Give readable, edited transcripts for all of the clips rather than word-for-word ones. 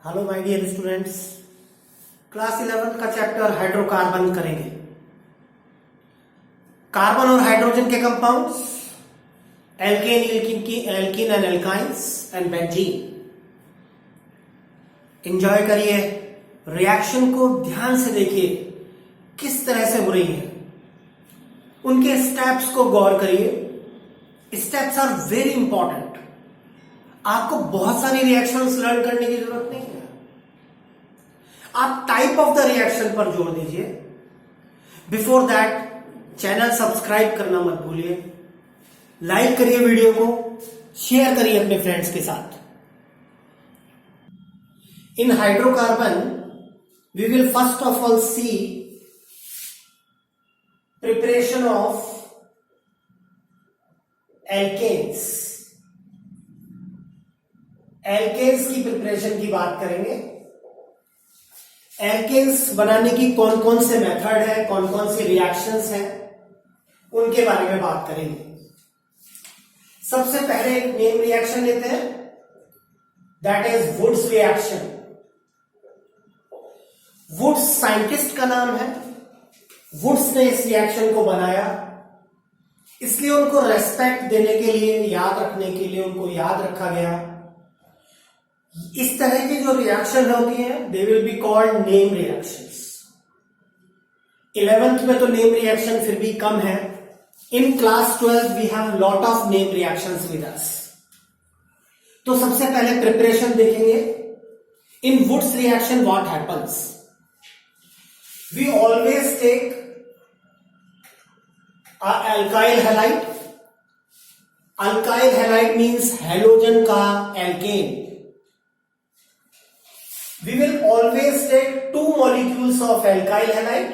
Hello my dear students, class 11 का chapter hydrocarbon करेंगे। Carbon और हाइड्रोजन के compounds, alkene and alkynes and benzene. Enjoy करिए, reaction को ध्यान से देखिए किस तरह से हो रही है, उनके स्टेप्स को गौर करिए। Steps are very important. आपको बहुत सारी रिएक्शंस लर्न करने की जरूरत नहीं है। आप टाइप ऑफ द रिएक्शन पर जोर दीजिए। बिफोर दैट चैनल सब्सक्राइब करना मत भूलिए, लाइक करिए वीडियो को, शेयर करिए अपने फ्रेंड्स के साथ। In hydrocarbon we will first of all see preparation of alkanes. Alkanes की प्रिपरेशन की बात करेंगे। एल्केन्स बनाने की कौन कौन से मेथड है, कौन कौन सी रिएक्शंस हैं, उनके बारे में बात करेंगे। सबसे पहले एक नेम रिएक्शन लेते हैं, that is Wurtz reaction. Wurtz scientist का नाम है। वुड्स ने इस रिएक्शन को बनाया, इसलिए उनको रेस्पेक्ट देने के लिए, याद रखने के लिए उनको याद रखा गया। इस तरह की जो रिएक्शन होती है they will be called name reactions. 11th में तो नेम रिएक्शन फिर भी कम है। In class 12 we have lot of name reactions with us. तो सबसे पहले प्रिपरेशन देखेंगे। In Wurtz reaction what happens, we always take alkyl halide. Alkyl halide means halogen का alkane. We will always take 2 molecules of alkyl halide।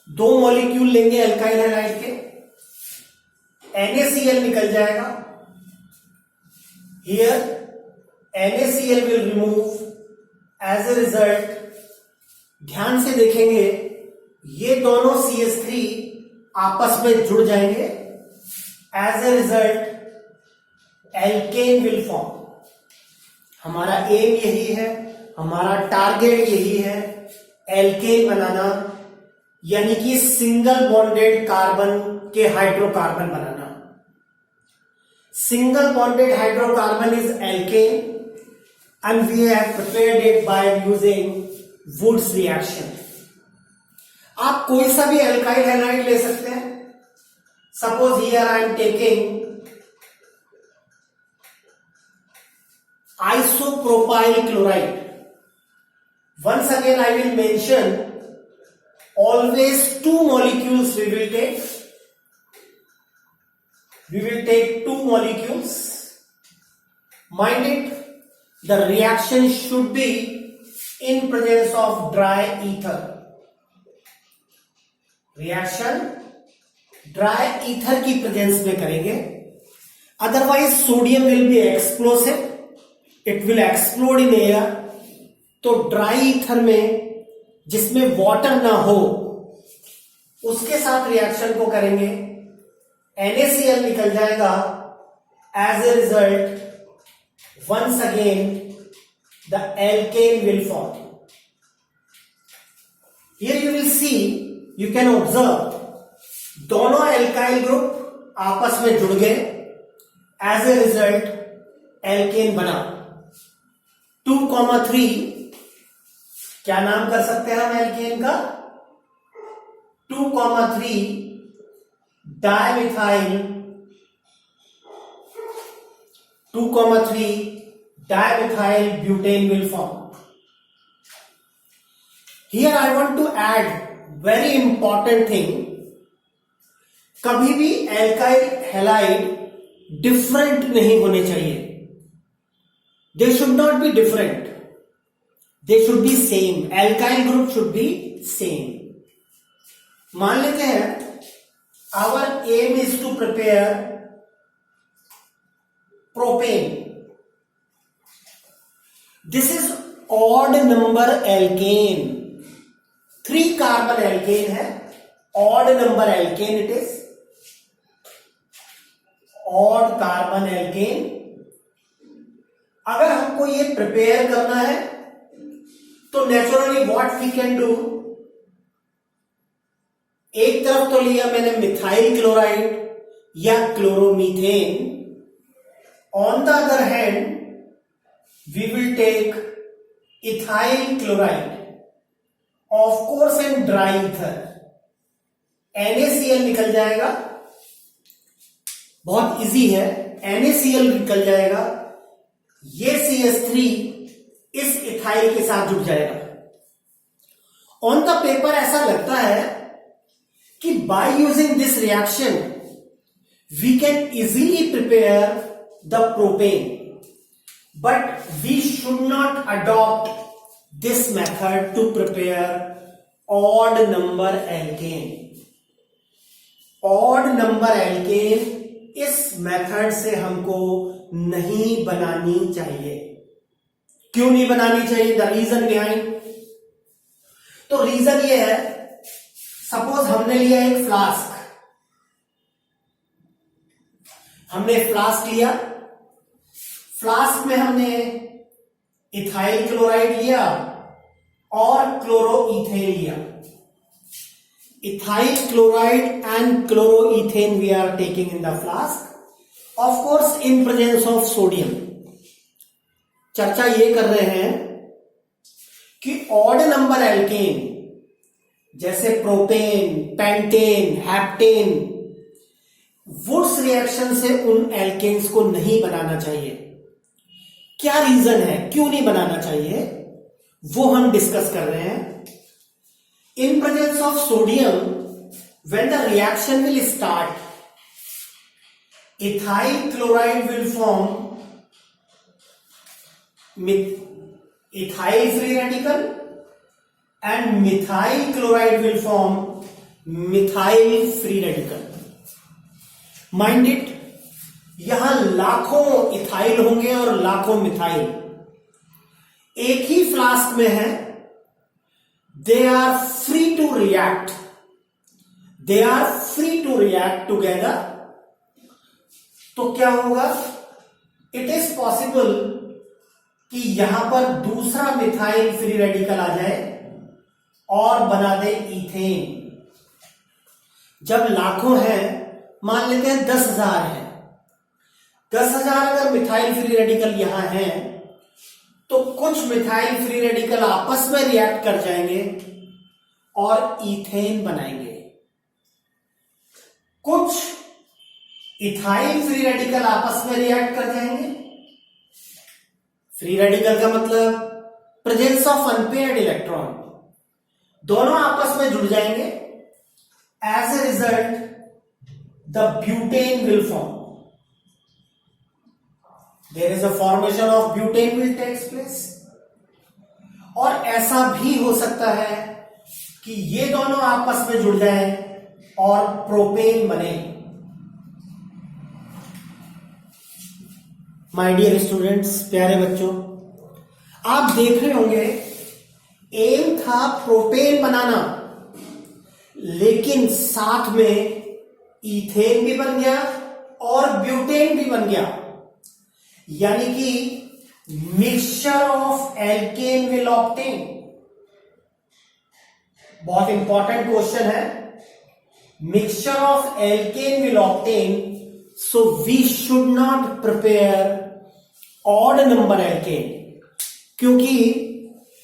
2 molecule लेंगे alkyl halide के, NaCl निकल जाएगा। Here NaCl will remove। As a result, ध्यान से देखेंगे ये दोनों CH3 आपस में जुड़ जाएंगे। As a result, alkane will form। हमारा एम यही है, हमारा टारगेट यही है, एल्केन बनाना, यानी कि सिंगल बॉन्डेड कार्बन के हाइड्रोकार्बन बनाना। Single bonded hydrocarbon is alkane and we have prepared it by using Wurtz reaction. आप कोई सा भी एल्काइल हैलाइड ले सकते हैं। Suppose here I am taking isopropyl chloride। Once again I will mention, always 2 molecules we will take। We will take 2 molecules। Mind it, the reaction should be in presence of dry ether। Reaction dry ether की presence में करेंगे, otherwise sodium will be explosive। It will explode in air. तो dry ether में जिसमें water ना हो उसके साथ रिएक्शन को करेंगे, NaCl निकल जाएगा। As a result once again the alkane will form. Here you will see, you can observe दोनों एल्काइल ग्रुप आपस में जुड़ गए। एज ए रिजल्ट एल्केन बना। 2,3 क्या नाम कर सकते हैं हम एल्केन का? 2,3 dimethyl 2,3 dimethyl butane will form। Here I want to add very important thing। कभी भी एल्काइल हैलाइड डिफरेंट नहीं होने चाहिए। They should not be different, they should be same। alkyl group should be same। मान लेते हैं our aim is to prepare propane। This is odd number alkane। 3 carbon alkane है, odd number alkane it is, odd carbon alkane। अगर हमको ये prepare करना है तो naturally what we can do, एक तरफ तो लिया मैंने मिथाइल क्लोराइड या chloromethane, on the other hand we will take ethyl chloride, of course in dry ether, NaCl निकल जाएगा, बहुत इजी है, NaCl निकल जाएगा, ये CH3 इस इथाइल के साथ जुड़ जाएगा। ऑन द पेपर ऐसा लगता है कि by using this reaction we can easily prepare the propane, but we should not adopt this method to prepare odd number alkane. Odd number alkane इस मेथड से हमको नहीं बनानी चाहिए। क्यों नहीं बनानी चाहिए? द रीजन बिहाइंड, तो रीजन ये है, सपोज हमने लिया एक फ्लास्क, हमने फ्लास्क लिया, फ्लास्क में हमने इथाइल क्लोराइड लिया और क्लोरोईथेन लिया। Ethyl chloride and chloroethane we are taking in the flask, of course in presence of sodium। चर्चा ये कर रहे हैं कि ऑड नंबर एल्केन जैसे propane, pentane, heptane, Wurtz reaction से उन एल्केन्स को नहीं बनाना चाहिए। क्या रीजन है, क्यों नहीं बनाना चाहिए, वो हम डिस्कस कर रहे हैं। In presence of sodium, when the reaction will start, ethyl chloride will form ethyl free radical and methyl chloride will form methyl free radical। Mind it, यहां लाखों इथाइल होंगे और लाखों मिथाइल एक ही फ्लास्क में है। They are free to react. They are free to react together. तो क्या होगा? It is possible कि यहां पर दूसरा मिथाइल फ्री रेडिकल आ जाए और बना दे इथेन। जब लाखों है, मान लेते हैं 10,000 है, 10,000 अगर मिथाइल फ्री रेडिकल यहां है तो कुछ मिथाइल फ्री रेडिकल आपस में रिएक्ट कर जाएंगे और इथेन बनाएंगे, कुछ इथाइल फ्री रेडिकल आपस में रिएक्ट कर जाएंगे। फ्री रेडिकल का मतलब प्रेजेंस ऑफ अनपेयर्ड इलेक्ट्रॉन, दोनों आपस में जुड़ जाएंगे। As a result the butane will form, there is a formation of butane will takes place. और ऐसा भी हो सकता है कि ये दोनों आपस में जुड़ जाएं और प्रोपेन बने। माय डियर स्टूडेंट्स, प्यारे बच्चों, आप देख रहे होंगे एम था प्रोपेन बनाना, लेकिन साथ में इथेन भी बन गया और ब्यूटेन भी बन गया, यानी कि mixture of alkane will obtain. बहुत इंपॉर्टेंट क्वेश्चन है, mixture of alkane will obtain, so we should not prepare odd number alkane. क्योंकि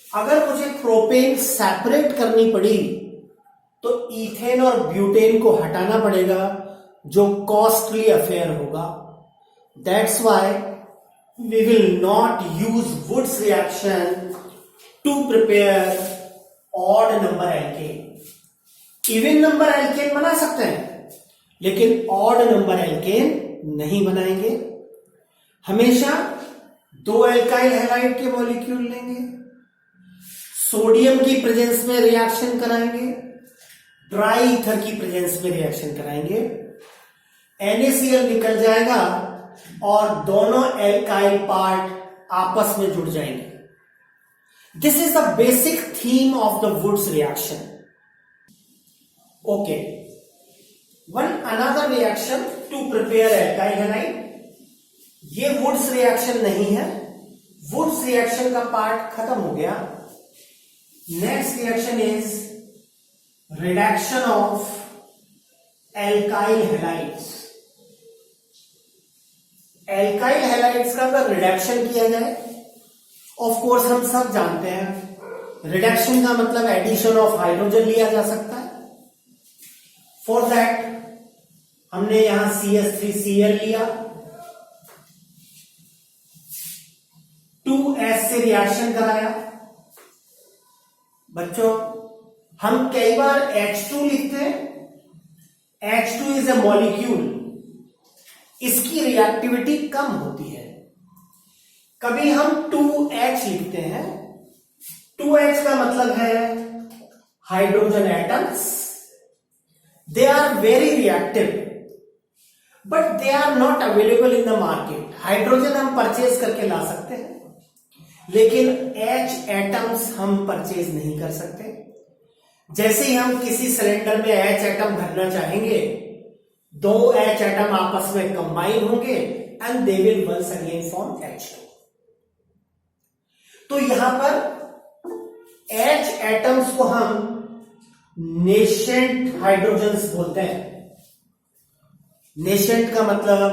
अगर मुझे प्रोपेन सेपरेट करनी पड़ी तो इथेन और ब्यूटेन को हटाना पड़ेगा, जो कॉस्टली अफेयर होगा। That's why we will not use Woods reaction to prepare odd number alkane। Even number alkane बना सकते हैं, लेकिन ऑड नंबर एल्केन नहीं बनाएंगे। हमेशा दो एल्काइल हैलाइड के मॉलिक्यूल लेंगे, सोडियम की प्रेजेंस में रिएक्शन कराएंगे, ड्राई ईथर की प्रेजेंस में रिएक्शन कराएंगे, NaCl निकल जाएगा और दोनों एल्काइल पार्ट आपस में जुड़ जाएंगे। This is the basic theme of the Wurtz reaction. Okay, one another reaction to prepare alkyl halide. ये वुड्स रिएक्शन नहीं है, वुड्स रिएक्शन का पार्ट खत्म हो गया। Next reaction is reduction of alkyl halides. Alkyl halides का अगर reduction किया जाए, ऑफ कोर्स हम सब जानते हैं रिडक्शन का मतलब एडिशन ऑफ हाइड्रोजन लिया जा सकता है। फॉर दैट हमने यहां CH3Cl लिया, 2S से रिएक्शन कराया। बच्चों हम कई बार H2 लिखते हैं, H2 इज ए मॉलिक्यूल, इसकी रिएक्टिविटी कम होती है। कभी हम 2H लिखते हैं, 2H का मतलब है hydrogen atoms, they are very reactive but they are not available in the market. Hydrogen हम परचेज करके ला सकते हैं लेकिन H एटम्स हम परचेज नहीं कर सकते। जैसे ही हम किसी सिलेंडर में H एटम भरना चाहेंगे, दो H एटम आपस में कंबाइन होंगे and they will once again form H2। तो यहां पर H एटम्स को हम नेशेंट हाइड्रोजन्स बोलते हैं। नेशेंट का मतलब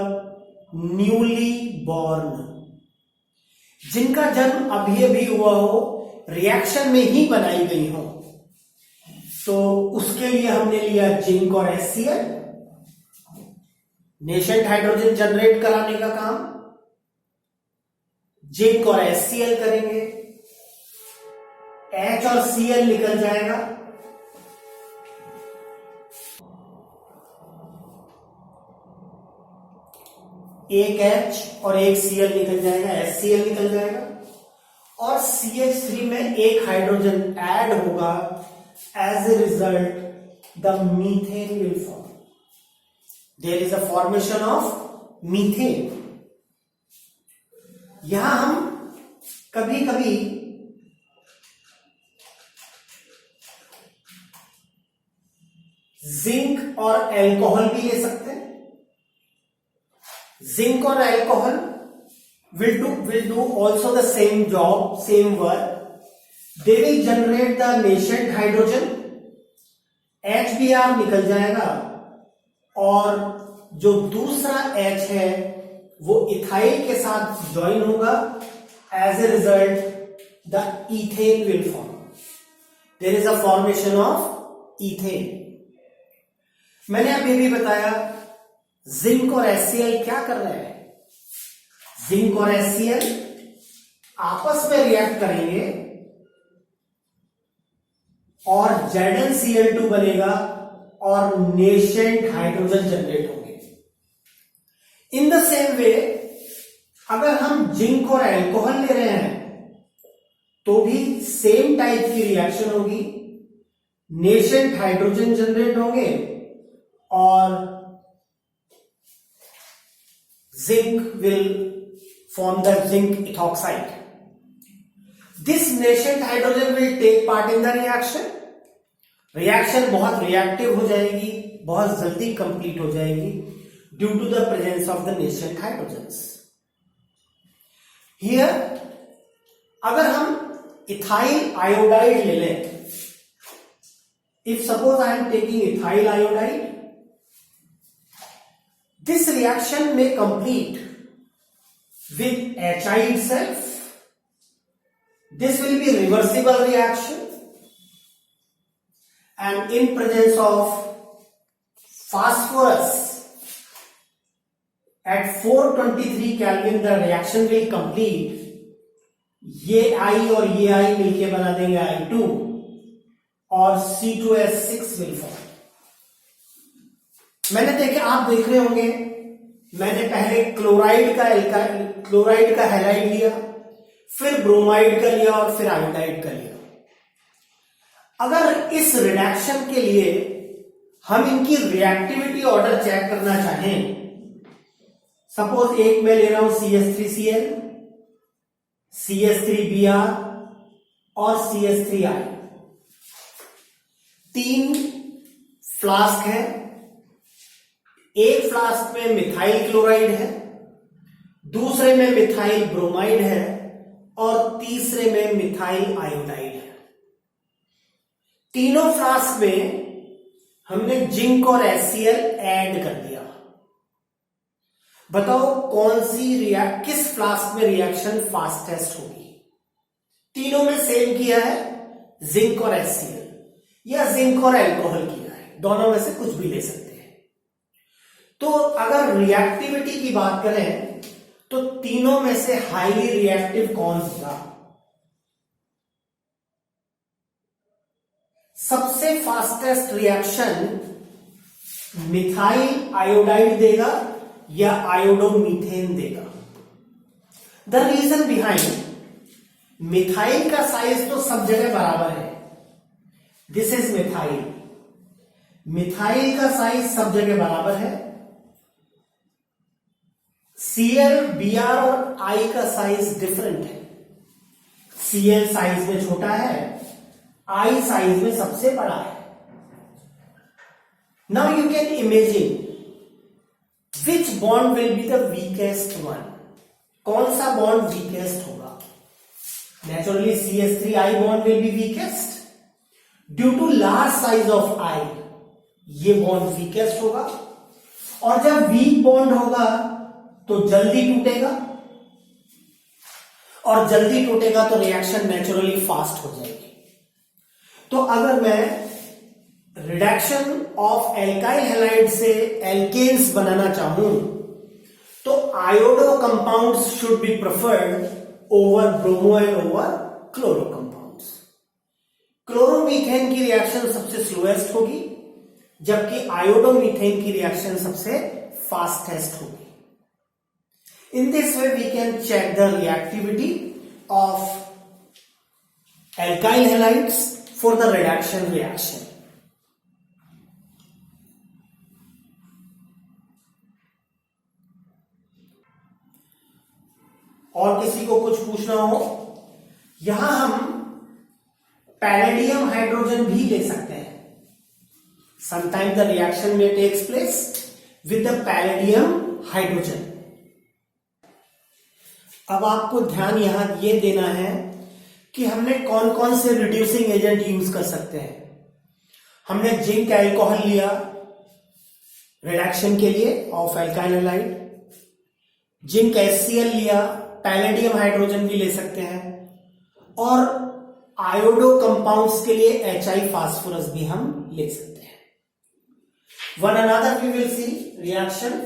न्यूली बॉर्न, जिनका जन्म अभी अभी हुआ हो, रिएक्शन में ही बनाई गई हो। तो उसके लिए हमने लिया जिंक और HCl, नेशेंट हाइड्रोजन जनरेट कराने का काम जिंक और HCl करेंगे। H और Cl निकल जाएगा, एक H और एक Cl निकल जाएगा, HCl निकल जाएगा और CH3 में एक हाइड्रोजन ऐड होगा। As a result the methane will form. There is a formation of methane. यहां हम कभी कभी जिंक और एल्कोहल भी ले सकते हैं। जिंक और alcohol will do also the same job, same work. They will generate the nascent hydrogen, HBr निकल जाएगा और जो दूसरा H है वो इथाइल के साथ ज्वाइन होगा। As a result the ethane will form. There is a formation of ethane. मैंने अभी भी बताया जिंक और HCl क्या कर रहे हैं। जिंक और HCl आपस में रिएक्ट करेंगे और ZnCl2 बनेगा और नेशेंट हाइड्रोजन जनरेट होंगे। इन द सेम वे अगर हम जिंक और एल्कोहल ले रहे हैं तो भी सेम टाइप की रिएक्शन होगी, नेशेंट हाइड्रोजन जनरेट होंगे और zinc will form the zinc ethoxide. This nascent hydrogen will take part in the reaction. Reaction बहुत रिएक्टिव हो जाएगी, बहुत जल्दी कंप्लीट हो जाएगी due to the presence of the nascent hydrogens. Here अगर हम इथाइल आयोडाइड ले लें, if suppose I am taking ethyl iodide, this reaction may complete with HI itself. This will be reversible reaction and in presence of phosphorus at 423 Kelvin the reaction will complete. ये I और ये I मिलके बना देंगे I2 और C2S6 will form। मैंने देखे, आप देख रहे होंगे, मैंने पहले क्लोराइड का हैलाइड लिया, फिर ब्रोमाइड का लिया और फिर आयोडाइड का लिया। अगर इस रिडक्शन के लिए हम इनकी रिएक्टिविटी ऑर्डर चेक करना चाहें, सपोज एक मैं ले रहा हूं CH3Cl, CH3Br और CH3I, तीन फ्लास्क है। एक फ्लास्क में मिथाइल क्लोराइड है, दूसरे में मिथाइल ब्रोमाइड है और तीसरे में मिथाइल आयोडाइड है। तीनों फ्लास्क में हमने जिंक और HCl ऐड कर दिया। बताओ कौन सी किस फ्लास्क में रिएक्शन फास्टेस्ट होगी? तीनों में सेम किया है, जिंक और HCl, या जिंक और अल्कोहल किया है, दोनों में से कुछ भी ले सकते हैं। तो अगर रिएक्टिविटी की बात करें तो तीनों में से हाईली रिएक्टिव कौन होगा? सबसे फास्टेस्ट रिएक्शन मिथाइल आयोडाइड देगा या आयोडोमीथेन देगा? द रीजन बिहाइंड, मिथाइल का साइज तो सब जगह बराबर है, दिस इज मिथाइल, मिथाइल का साइज सब जगह बराबर है। Cl, Br और I का साइज डिफरेंट है। Cl साइज में छोटा है, I साइज में सबसे बड़ा है। Now you can imagine which bond will be the weakest one. कौन सा बॉन्ड वीकेस्ट होगा? Naturally CH3I bond will be weakest due to large size of I, ये बॉन्ड वीकेस्ट होगा। और जब वीक बॉन्ड होगा तो जल्दी टूटेगा, और जल्दी टूटेगा तो रिएक्शन नेचुरली फास्ट हो जाएगी। तो अगर मैं रिडक्शन ऑफ एल्काइल हैलाइड से एल्केन्स बनाना चाहूं तो iodo compounds should be preferred over bromo and over chloro compounds. Chloromethane की रिएक्शन सबसे स्लोएस्ट होगी, जबकि आयोडोमीथेन की रिएक्शन सबसे फास्टेस्ट होगी। In this way we can check the reactivity of alkyl halides for the reduction reaction. और किसी को कुछ पूछना हो, यहां हम पैलेडियम हाइड्रोजन भी ले सकते हैं। Sometimes the reaction may takes place with the palladium hydrogen. अब आपको ध्यान यहां ये देना है कि हमने कौन कौन से रिड्यूसिंग एजेंट यूज कर सकते हैं। हमने जिंक अल्कोहल लिया रिडक्शन के लिए of alkyl halide, zinc HCl लिया, पैलेडियम हाइड्रोजन भी ले सकते हैं, और आयोडो कंपाउंड्स के लिए HI फास्फोरस भी हम ले सकते हैं। One another we will see reaction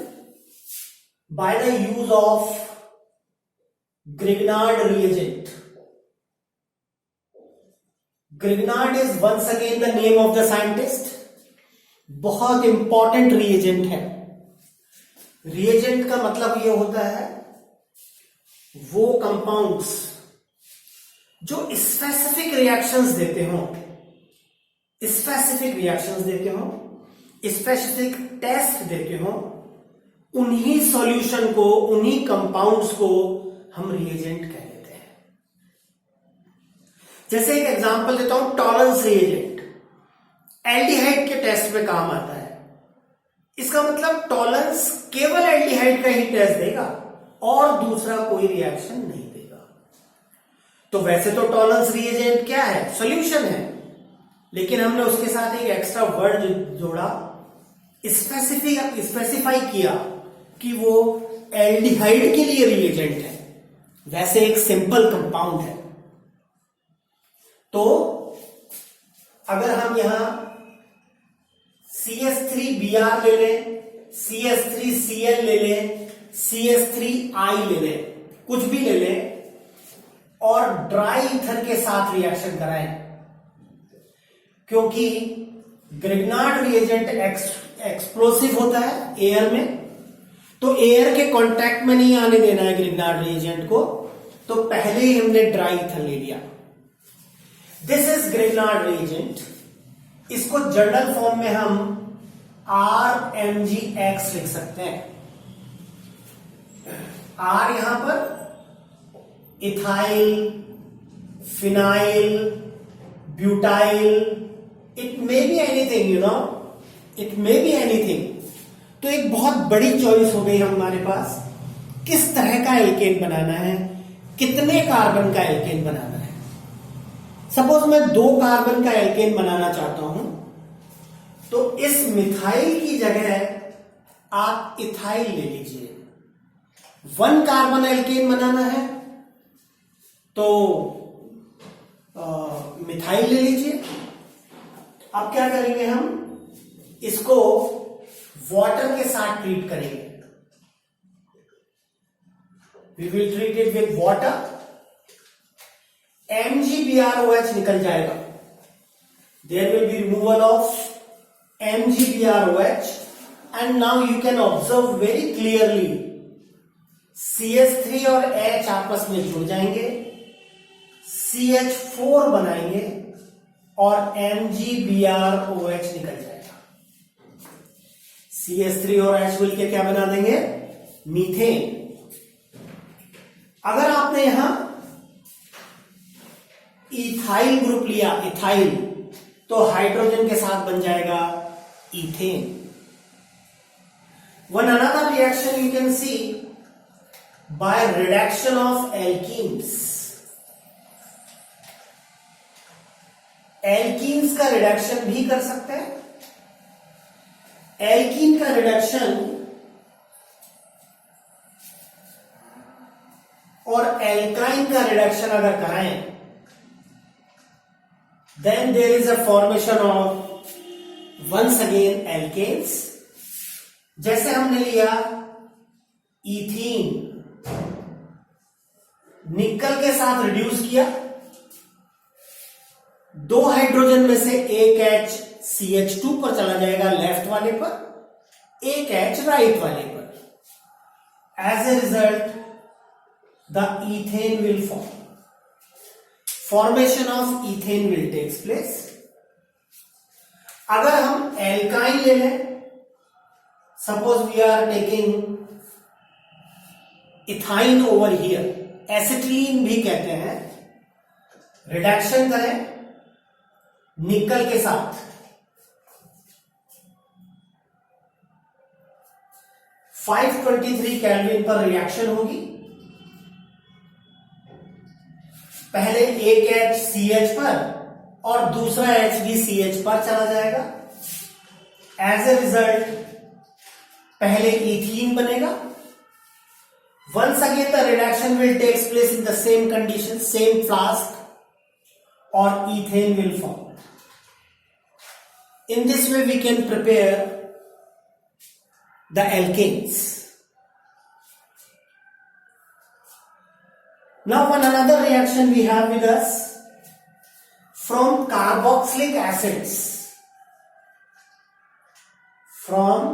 by the use of Grignard reagent. Grignard is once again the name of the scientist. बहुत इंपॉर्टेंट रिएजेंट है। रिएजेंट का मतलब यह होता है वो कंपाउंड्स जो स्पेसिफिक रिएक्शंस देते हो, स्पेसिफिक रिएक्शंस देते हो, स्पेसिफिक टेस्ट देते हो, उन्हीं सॉल्यूशन को, उन्हीं कंपाउंड्स को हम रिएजेंट कह लेते हैं। जैसे एक एग्जांपल देता हूं, टॉलरेंस रिएजेंट एल्डिहाइड के टेस्ट में काम आता है। इसका मतलब टॉलरेंस केवल एल्डिहाइड का ही टेस्ट देगा और दूसरा कोई रिएक्शन नहीं देगा। तो वैसे तो टॉलरेंस रिएजेंट क्या है? सॉल्यूशन है, लेकिन हमने उसके साथ एक एक्स्ट्रा वर्ड जोड़ा, स्पेसिफाई किया कि वो एल्डिहाइड के लिए रिएजेंट है, वैसे एक सिंपल कंपाउंड है। तो अगर हम यहां CH3Br ले लें, CH3Cl ले लें, CH3I ले लें, कुछ भी ले लें, और ड्राई ईथर के साथ रिएक्शन कराएं, क्योंकि ग्रिग्नार्ड रिएजेंट एक्सप्लोसिव होता है एयर में, तो एयर के कांटेक्ट में नहीं आने देना है ग्रिग्नार्ड रिएजेंट को, तो पहले ही हमने ड्राई ईथर ले लिया। This is Grignard reagent. इसको जनरल फॉर्म में हम RMgX लिख सकते हैं। R यहां पर ethyl, phenyl, butyl, it may be anything, you know, it may be anything. तो एक बहुत बड़ी चॉइस हो गई हमारे पास, किस तरह का एल्केन बनाना है, कितने कार्बन का एल्केन बनाना है। सपोज मैं 2 कार्बन का एल्केन बनाना चाहता हूं, तो इस मिथाइल की जगह आप इथाइल ले लीजिए। 1 कार्बन एल्केन बनाना है तो मिथाइल ले लीजिए। अब क्या करेंगे, हम इसको वाटर के साथ ट्रीट करेंगे। We will treat it with water. MgBrOH निकल जाएगा। There will be removal of MgBrOH and now you can observe very clearly CH3 और H आपस में जुड़ जाएंगे, CH4 बनाएंगे और MgBrOH निकल जाएगा। CH3 और H मिलकर क्या बना देंगे, मीथेन। अगर आपने यहां इथाइल ग्रुप लिया, इथाइल, तो हाइड्रोजन के साथ बन जाएगा ethane. One another reaction you can see by reduction of alkenes. Alkenes का रिडक्शन भी कर सकते हैं। एल्कीन का रिडक्शन और एल्काइन का रिडक्शन अगर कराएं, then there is a formation of once again alkanes. जैसे हमने लिया इथीन, निकल के साथ रिड्यूस किया, 2 हाइड्रोजन में से एक H CH2 पर चला जाएगा लेफ्ट वाले पर, एक H राइट वाले पर। As a result the ethane will form. Formation of ethane will takes place. अगर हम एल्काइन ले लें, suppose we are taking ethyne over here, acetylene भी कहते हैं, रिडक्शन करें निकल के साथ, 523 केल्विन पर रिएक्शन होगी। पहले एक H CH पर और दूसरा H भी CH पर चला जाएगा। एज ए रिजल्ट पहले इथीन बनेगा। Once again the reduction will takes place in the same condition, same flask, or ethane will form. In this way we can prepare the alkanes. Now one another reaction we have with us from carboxylic acids. From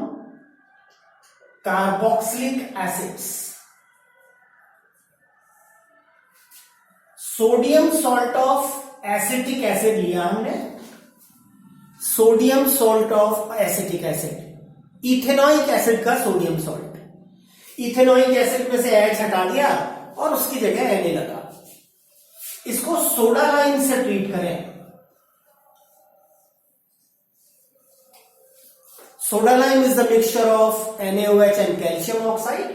carboxylic acids. Sodium salt of acetic acid लिया हमने, sodium salt of acetic acid, ethanoic acid का sodium salt. Ethanoic acid में से H हटा दिया और उसकी जगह Na लगा। इसको सोडा लाइम से ट्रीट करें। Soda lime is the mixture of NaOH and calcium oxide.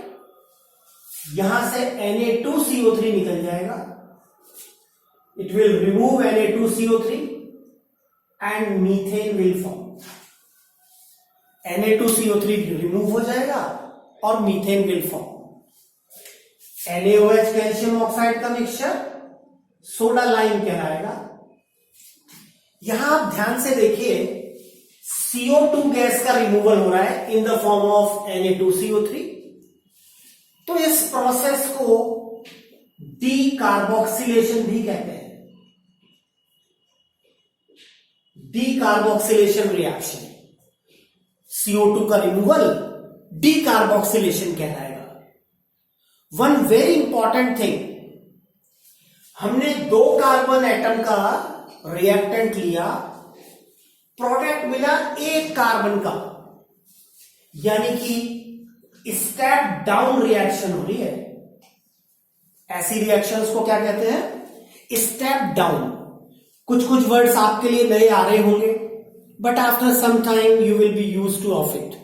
यहां से Na2CO3 निकल जाएगा। It will remove Na2CO3 and methane will form. Na2CO3 remove हो जाएगा और methane will form. NaOH calcium oxide का मिक्सचर सोडा लाइम कहलाएगा। यहां आप ध्यान से देखिए, CO2 गैस का रिमूवल हो रहा है in the form of Na2CO3। तो इस प्रोसेस को डीकार्बोक्सिलेशन भी कहते हैं। डीकार्बोक्सिलेशन रिएक्शन, CO2 का रिमूवल डीकार्बोक्सिलेशन कहलाएगा। वन वेरी इंपॉर्टेंट थिंग, हमने 2 कार्बन एटम का रिएक्टेंट लिया, प्रोडक्ट मिला 1 कार्बन का, यानी कि स्टेप डाउन रिएक्शन हो रही है। ऐसी रिएक्शंस को क्या कहते हैं, स्टेप डाउन। कुछ कुछ वर्ड्स आपके लिए नए आ रहे होंगे, but after some time you will be used to of it.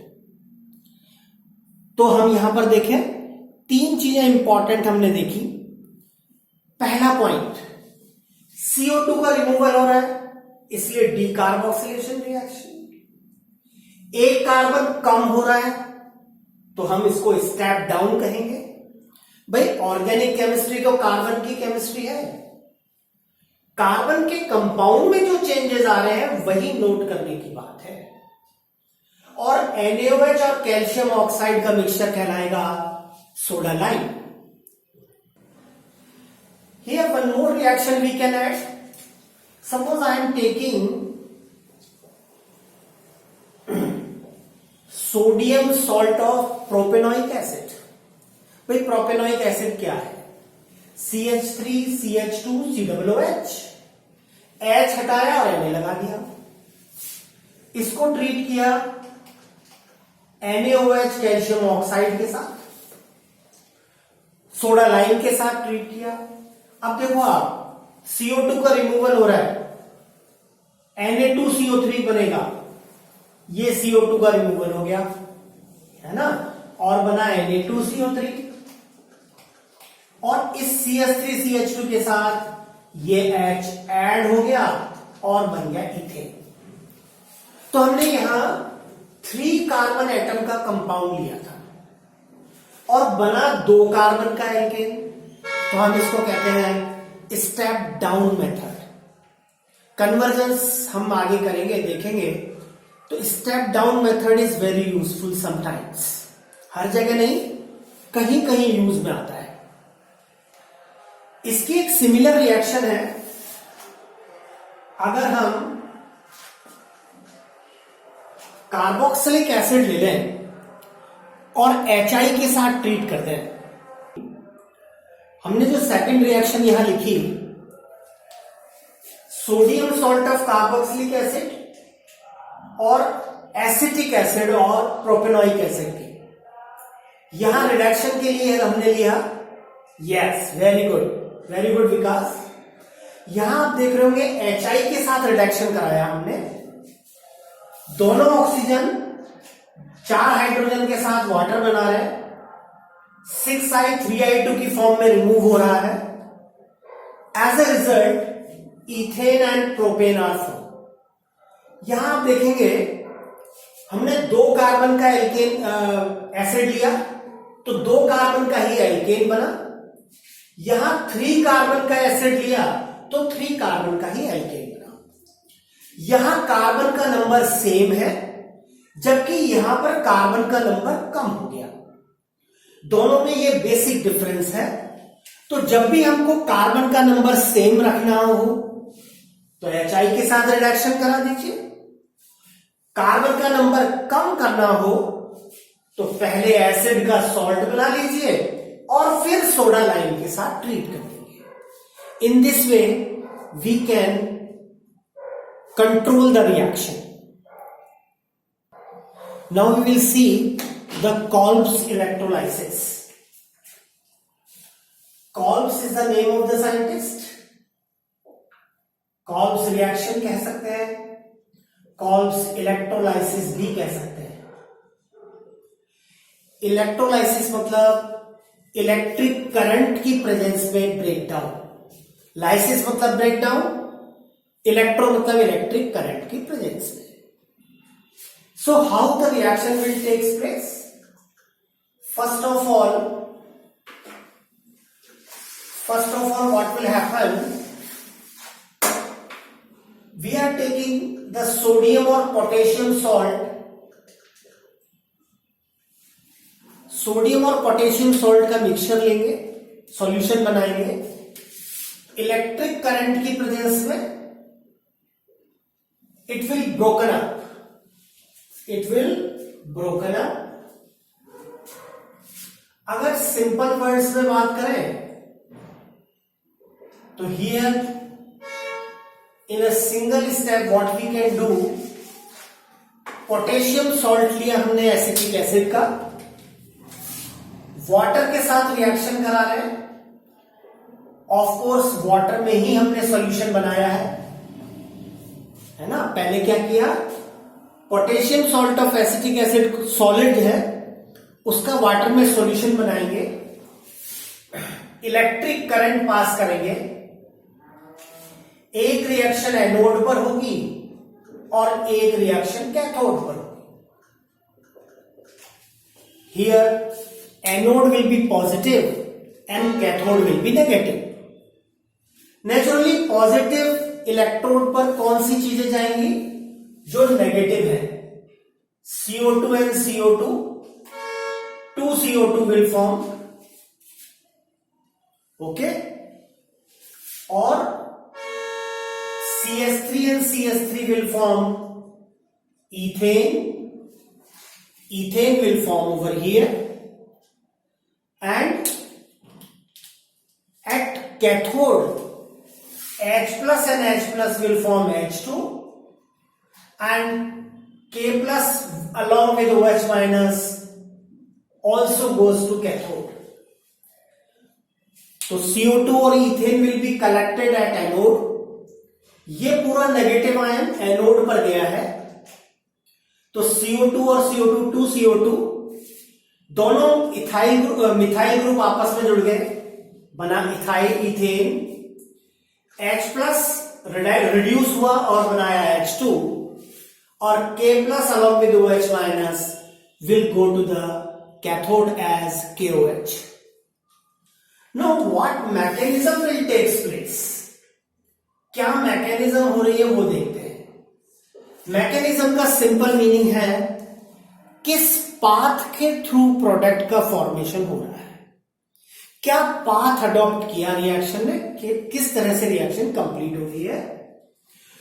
तो हम यहां पर देखें, 3 चीजें इंपॉर्टेंट हमने देखी। पहला पॉइंट, CO2 का रिमूवल हो रहा है, इसलिए डीकार्बोक्सिलेशन रिएक्शन। एक कार्बन कम हो रहा है तो हम इसको स्टेप डाउन कहेंगे। भाई ऑर्गेनिक केमिस्ट्री तो कार्बन की केमिस्ट्री है, कार्बन के कंपाउंड में जो चेंजेस आ रहे हैं वही नोट करने की बात है। और NaOH और कैल्शियम ऑक्साइड का मिक्सचर कहलाएगा soda lime. Here one more reaction we can add. Suppose I am taking sodium salt of propanoic acid. भाई प्रोपेनोइक एसिड क्या है? CH3 CH2 COOH, H हटाया और Na लगा दिया। इसको ट्रीट किया NaOH कैल्शियम ऑक्साइड के साथ, सोडा लाइम के साथ ट्रीट किया। अब देखो आप, CO2 का रिमूवल हो रहा है, Na2CO3 बनेगा, ये CO2 का रिमूवल हो गया है ना, और बना Na2CO3, और इस CH3CH2 के साथ ये H ऐड हो गया और बन गया इथेन। तो हमने यहां 3 कार्बन एटम का कंपाउंड लिया था और बना 2 कार्बन का एल्केन। तो हम इसको कहते हैं स्टेप डाउन मेथड। कन्वर्जेंस हम आगे करेंगे, देखेंगे। तो step down method is very useful sometimes, हर जगह नहीं, कहीं कहीं यूज में आता है। इसकी एक सिमिलर रिएक्शन है, अगर हम कार्बोक्सिलिक एसिड ले लें और HI के साथ ट्रीट करते हैं। हमने जो सेकंड रिएक्शन यहां लिखी, sodium salt of carboxylic acid और एसिटिक एसिड और प्रोपेनोइक एसिड की, यहां रिडक्शन के लिए हमने लिया, यस वेरी गुड विकास। यहां आप देख रहे होंगे HI के साथ रिडक्शन कराया हमने, दोनों ऑक्सीजन 4 हाइड्रोजन के साथ वाटर बना रहे हैं, 6I3I2 की फॉर्म में रिमूव हो रहा है। As a result ethane and propane are form. यहां आप देखेंगे हमने 2 कार्बन का एल्केन एसिड लिया तो 2 कार्बन का ही एल्केन बना। यहां 3 कार्बन का एसिड लिया तो 3 कार्बन का ही एल्केन बना। यहां कार्बन का नंबर सेम है, जबकि यहां पर कार्बन का नंबर कम हो गया। दोनों में ये बेसिक डिफरेंस है। तो जब भी हमको कार्बन का नंबर सेम रखना हो तो HI के साथ रिडक्शन करा दीजिए, कार्बन का नंबर कम करना हो तो पहले एसिड का सॉल्ट बना लीजिए और फिर सोडा लाइम के साथ ट्रीट कर देंगे। In this way we can control the reaction. Now we will see the Kolb's electrolysis. Kolb's is the name of the scientist. Kolb's reaction कह सकते हैं, Kolb's electrolysis भी कह सकते हैं। इलेक्ट्रोलाइसिस मतलब इलेक्ट्रिक करंट की प्रेजेंस में ब्रेकडाउन, लाइसिस मतलब ब्रेकडाउन, इलेक्ट्रो मतलब इलेक्ट्रिक करंट की प्रेजेंस में। So how the reaction will take place? First of all, what will happen? We are taking the sodium or potassium salt, sodium और potassium salt का mixture लेंगे, solution बनाएंगे। Electric current की presence में it will broken up. अगर simple words में बात करें तो here in a single step what we can do, potassium salt लिया हमने एसिटिक एसिड का, वाटर के साथ रिएक्शन करा रहे हैं। ऑफ कोर्स वाटर में ही हमने सॉल्यूशन बनाया है ना। पहले क्या किया, potassium salt of acetic acid solid है, उसका वाटर में सॉल्यूशन बनाएंगे। इलेक्ट्रिक करंट पास करेंगे, एक रिएक्शन एनोड पर होगी और एक रिएक्शन कैथोड पर होगी। Here anode will be positive and cathode will be negative. Naturally positive electrode पर कौन सी चीजें जाएंगी? जो नेगेटिव है, CO2 and CO2, 2 CO2 will form, okay, और CH3 and CH3 will form ethane. Ethane will form over here, and at cathode H plus and H plus will form H2, and K plus along with OH minus also goes to cathode. तो CO2 और ethane will be collected at anode. ये पूरा negative ion anode पर गया है, तो CO2 और CO2, 2 CO2 दोनों मिथाइल ग्रुप आपस में जुड़ गए, बना ethyl ethane. H plus reduce हुआ और बनाया H2, और K plus along with OH minus will go to the cathode as KOH. Now what mechanism will take place? क्या मैकेनिज्म हो रही है वो देखते हैं। मैकेनिज्म का सिंपल मीनिंग है किस पाथ के थ्रू प्रोडक्ट का फॉर्मेशन हो रहा है, क्या पाथ अडॉप्ट किया रिएक्शन ने, किस तरह से रिएक्शन कंप्लीट हो रही है।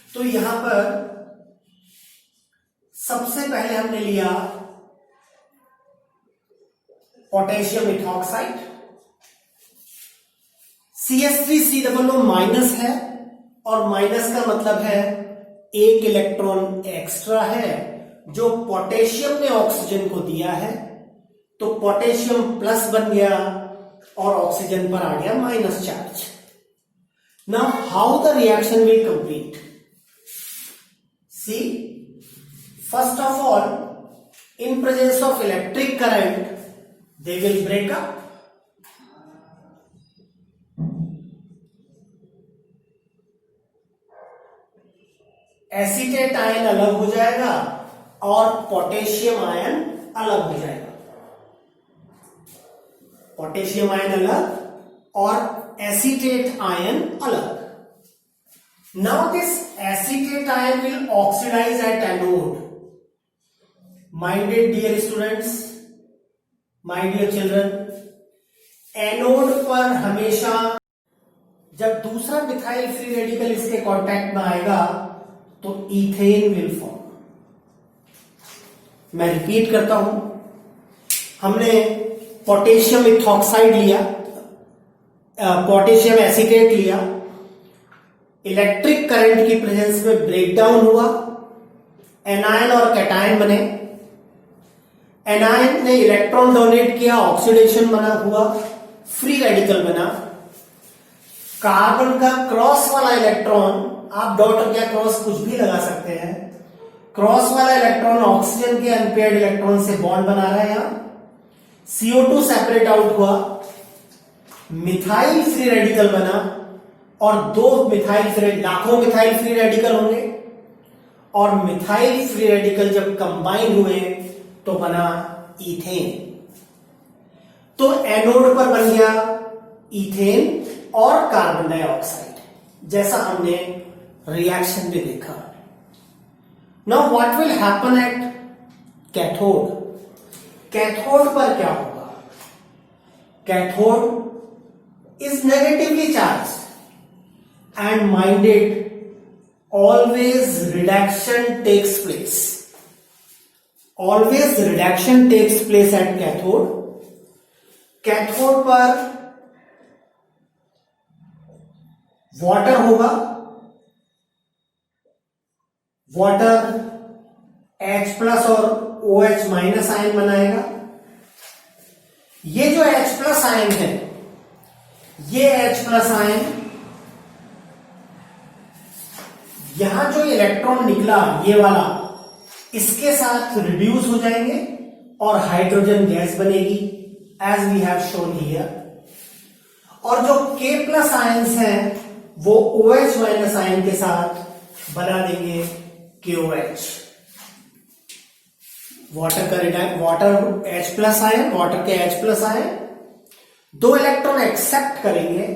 तो यहां पर सबसे पहले हमने लिया पोटेशियम इथॉक्साइड, CH3COO माइनस है, और माइनस का मतलब है एक इलेक्ट्रॉन एक्स्ट्रा है जो पोटेशियम ने ऑक्सीजन को दिया है, तो पोटेशियम प्लस बन गया और ऑक्सीजन पर आ गया minus charge. Now how the reaction will complete? See, first of all, in presence of electric current, they will break up. Acetate ion अलग हो जाएगा और पोटेशियम आयन अलग हो जाएगा। पोटेशियम आयन अलग और एसीटेट आयन अलग। Now this acetate ion will oxidize at anode. Minded dear students, my dear children, anode पर हमेशा जब दूसरा मिथाइल फ्री रेडिकल इसके कांटेक्ट में आएगा तो इथेन विल फॉर्म। मैं रिपीट करता हूं, हमने पोटेशियम इथॉक्साइड लिया, पोटेशियम एसीटेट लिया, इलेक्ट्रिक करंट की प्रेजेंस में ब्रेकडाउन हुआ, एनायन और कैटायन बने। एनायन ने इलेक्ट्रॉन डोनेट किया, ऑक्सीडेशन बना हुआ, फ्री रेडिकल बना। कार्बन का क्रॉस वाला इलेक्ट्रॉन, आप डॉट या क्रॉस कुछ भी लगा सकते हैं, क्रॉस वाला इलेक्ट्रॉन ऑक्सीजन के अनपेयर्ड इलेक्ट्रॉन से बॉन्ड बना रहा है। यहां CO2 सेपरेट आउट हुआ, मिथाइल फ्री रेडिकल बना, और दो मिथाइल फ्री, लाखों मिथाइल फ्री रेडिकल होंगे, और मिथाइल फ्री रेडिकल जब कंबाइन हुए तो बना इथेन। तो एनोड पर बन गया इथेन और कार्बन डाइऑक्साइड, जैसा हमने रिएक्शन में देखा। Now what will happen at cathode? Cathode पर क्या होगा? Cathode is negatively charge and minded, always reduction takes place. Always reduction takes place at cathode. Cathode पर वाटर होगा, वाटर H प्लस और OH माइनस आयन बनाएगा। ये जो H plus ion है, ये H प्लस आयन, यहां जो इलेक्ट्रॉन निकला ये वाला, इसके साथ रिड्यूस हो जाएंगे और हाइड्रोजन गैस बनेगी, as we have shown here. और जो K प्लस आयंस हैं वो OH माइनस आयन के साथ बना देंगे KOH। Water H plus ion, water के H plus ion 2 electron accept करेंगे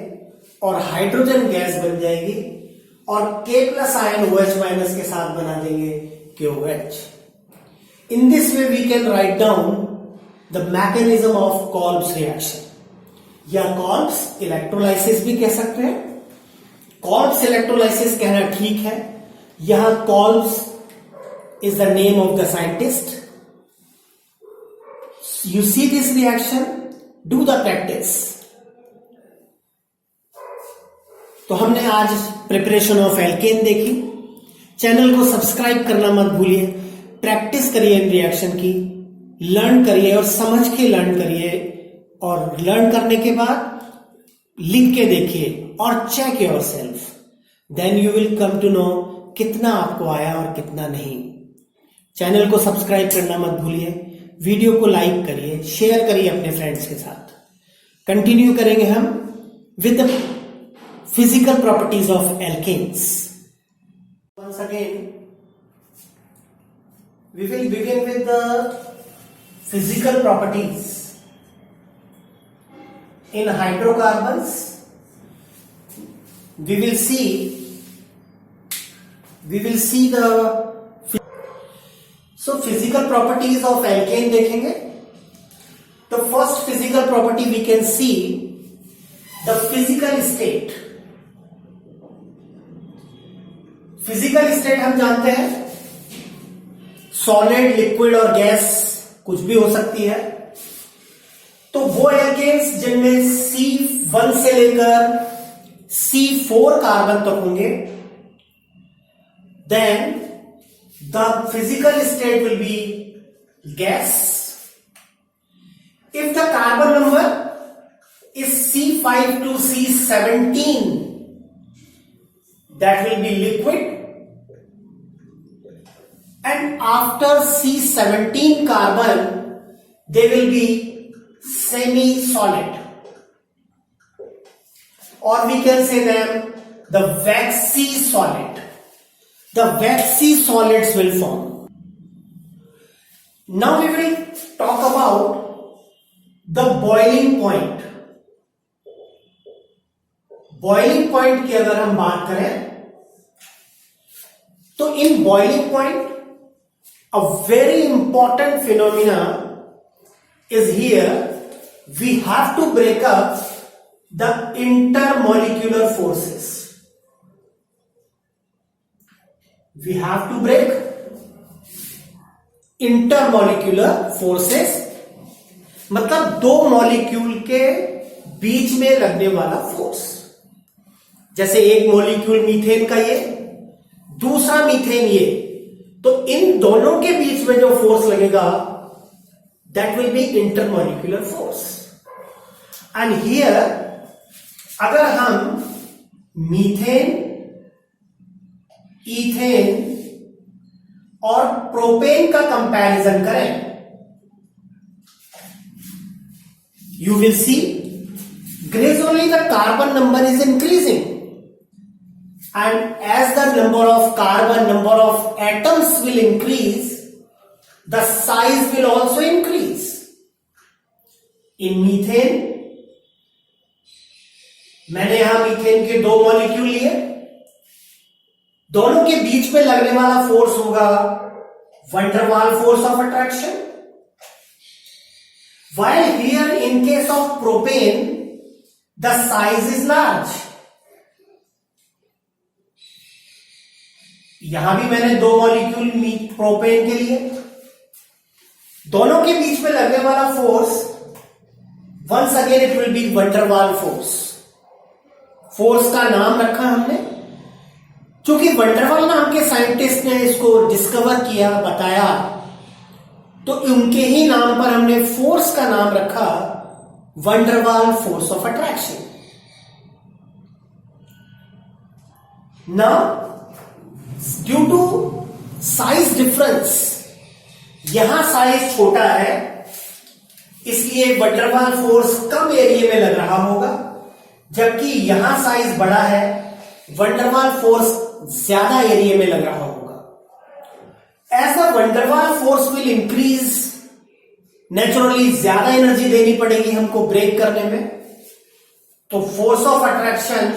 और हाइड्रोजन गैस बन जाएगी और K plus ion OH minus के साथ बना देंगे KOH। In this way we can write down the mechanism of Kolbe's reaction, या कॉल्ब्स इलेक्ट्रोलाइसिस भी कह सकते हैं। कॉल्ब्स इलेक्ट्रोलाइसिस कहना ठीक है। यहां Kolbe's is the name of the scientist. You see this reaction, do the practice. तो हमने आज प्रिपरेशन ऑफ एल्केन देखी। चैनल को सब्सक्राइब करना मत भूलिए। प्रैक्टिस करिए इन रिएक्शन की, लर्न करिए और समझ के लर्न करिए, और लर्न करने के बाद लिख के देखिए और check yourself, then you will come to know कितना आपको आया और कितना नहीं। चैनल को सब्सक्राइब करना मत भूलिए। वीडियो को लाइक करिए, शेयर करिए अपने फ्रेंड्स के साथ। कंटिन्यू करेंगे हम with the physical properties of alkanes. Once again we will begin with the physical properties. In hydrocarbons we will see the physical properties of alkane देखेंगे। The first physical property we can see the physical state। physical state हम जानते हैं solid, liquid और gas कुछ भी हो सकती है। तो वो एल्केन्स जिनमें C1 से लेकर C4 कार्बन तक होंगे, then the physical state will be gas. If the carbon number is C5 to C17, that will be liquid, and after C17 carbon they will be semi-solid, or we can say them the waxy solid. The waxy solids will form. Now we will talk about the boiling point. Boiling point की अगर हम बात करें तो in boiling point a very important phenomena is here. We have to break up the intermolecular forces. We have to break intermolecular forces, मतलब दो molecule के बीच में लगने वाला फोर्स। जैसे एक मॉलिक्यूल मीथेन का ये, दूसरा मीथेन ये, तो इन दोनों के बीच में जो फोर्स लगेगा that will be intermolecular force. And here अगर हम मीथेन, इथेन और प्रोपेन का कंपैरिजन करें, you will see gradually the carbon number is increasing, and as the number of atoms will increase, the size will also increase. In methane, मैंने यहां methane के दो molecule लिए, दोनों के बीच में लगने वाला फोर्स होगा van der Waals force of attraction, while here in case of propane the size is large. यहां भी मैंने दो मॉलिक्यूल प्रोपेन के लिए, दोनों के बीच में लगने वाला force once again it will be van der Waals force. Force का नाम रखा हमने, क्योंकि वैन डर वाल नाम के साइंटिस्ट ने इसको डिस्कवर किया, बताया, तो उनके ही नाम पर हमने फोर्स का नाम रखा van der Waals force of attraction. Now due to size difference, यहां साइज छोटा है इसलिए वैन डर वाल फोर्स कम एरिया में लग रहा होगा, जबकि यहां साइज बड़ा है, वंडरवाल फोर्स ज्यादा एरिया में लग रहा होगा। As the van der Waals force will increase, naturally ज्यादा एनर्जी देनी पड़ेगी हमको ब्रेक करने में, तो फोर्स ऑफ अट्रैक्शन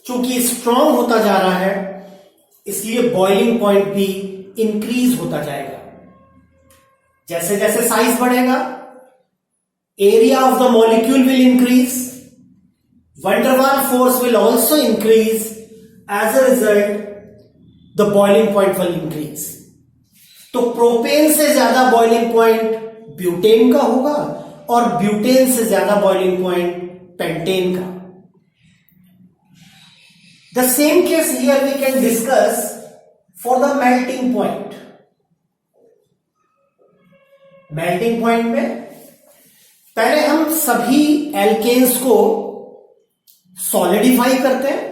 चूंकि स्ट्रांग होता जा रहा है, इसलिए बॉइलिंग पॉइंट भी इंक्रीज होता जाएगा। जैसे जैसे साइज बढ़ेगा, area of the molecule will increase, van der Waals force will also increase, as a result the boiling point will increase. तो प्रोपेन से ज्यादा बॉइलिंग पॉइंट ब्यूटेन का होगा और ब्यूटेन से ज्यादा बॉइलिंग पॉइंट पेंटेन का। The same case here we can discuss for the melting point. Melting point में पहले हम सभी एल्केन्स को सॉलिडिफाई करते हैं,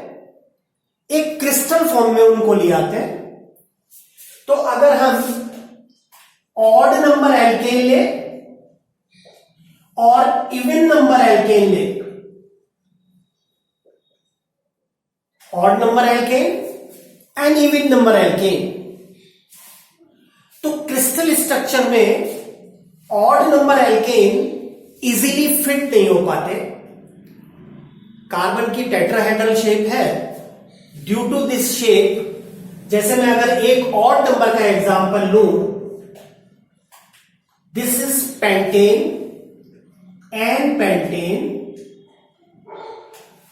एक क्रिस्टल फॉर्म में उनको ले आते हैं। तो अगर हम ऑड नंबर एल्केन ले और इवन नंबर एल्केन ले, odd number alkane and even number alkane, तो क्रिस्टल स्ट्रक्चर में odd number alkane easily fit नहीं हो पाते। कार्बन की टेट्राहेड्रल शेप है, ड्यू टू दिस शेप, जैसे मैं अगर एक ऑड नंबर का एग्जांपल लूं, this is pentane and pentane,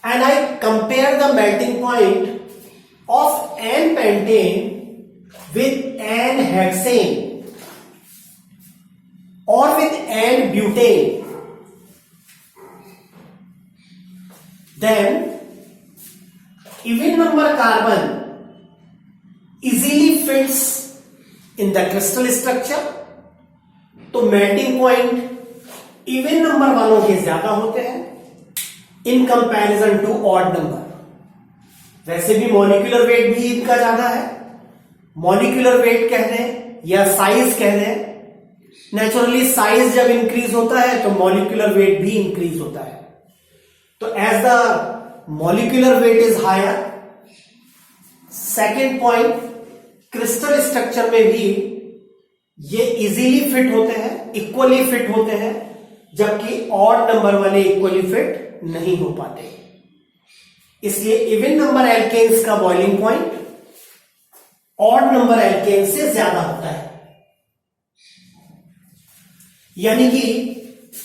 and I compare the melting point of N pentane with N hexane or with N butane, then even number carbon easily fits in the crystal structure। तो melting point even number वालों के ज्यादा होते हैं in comparison to odd number. वैसे भी molecular weight भी इनका ज्यादा है, मॉलिक्यूलर वेट कह दें या साइज कह दें, नेचुरली साइज जब इंक्रीज होता है तो मॉलिक्यूलर वेट भी इंक्रीज होता है। तो as the molecular weight is higher, second point, crystal structure में भी ये इजीली फिट होते हैं, इक्वली फिट होते हैं, जबकि ऑड नंबर वाले इक्वली फिट नहीं हो पाते। इसलिए इवन नंबर एल्केन्स का boiling point odd number alkane से ज्यादा होता है। यानी कि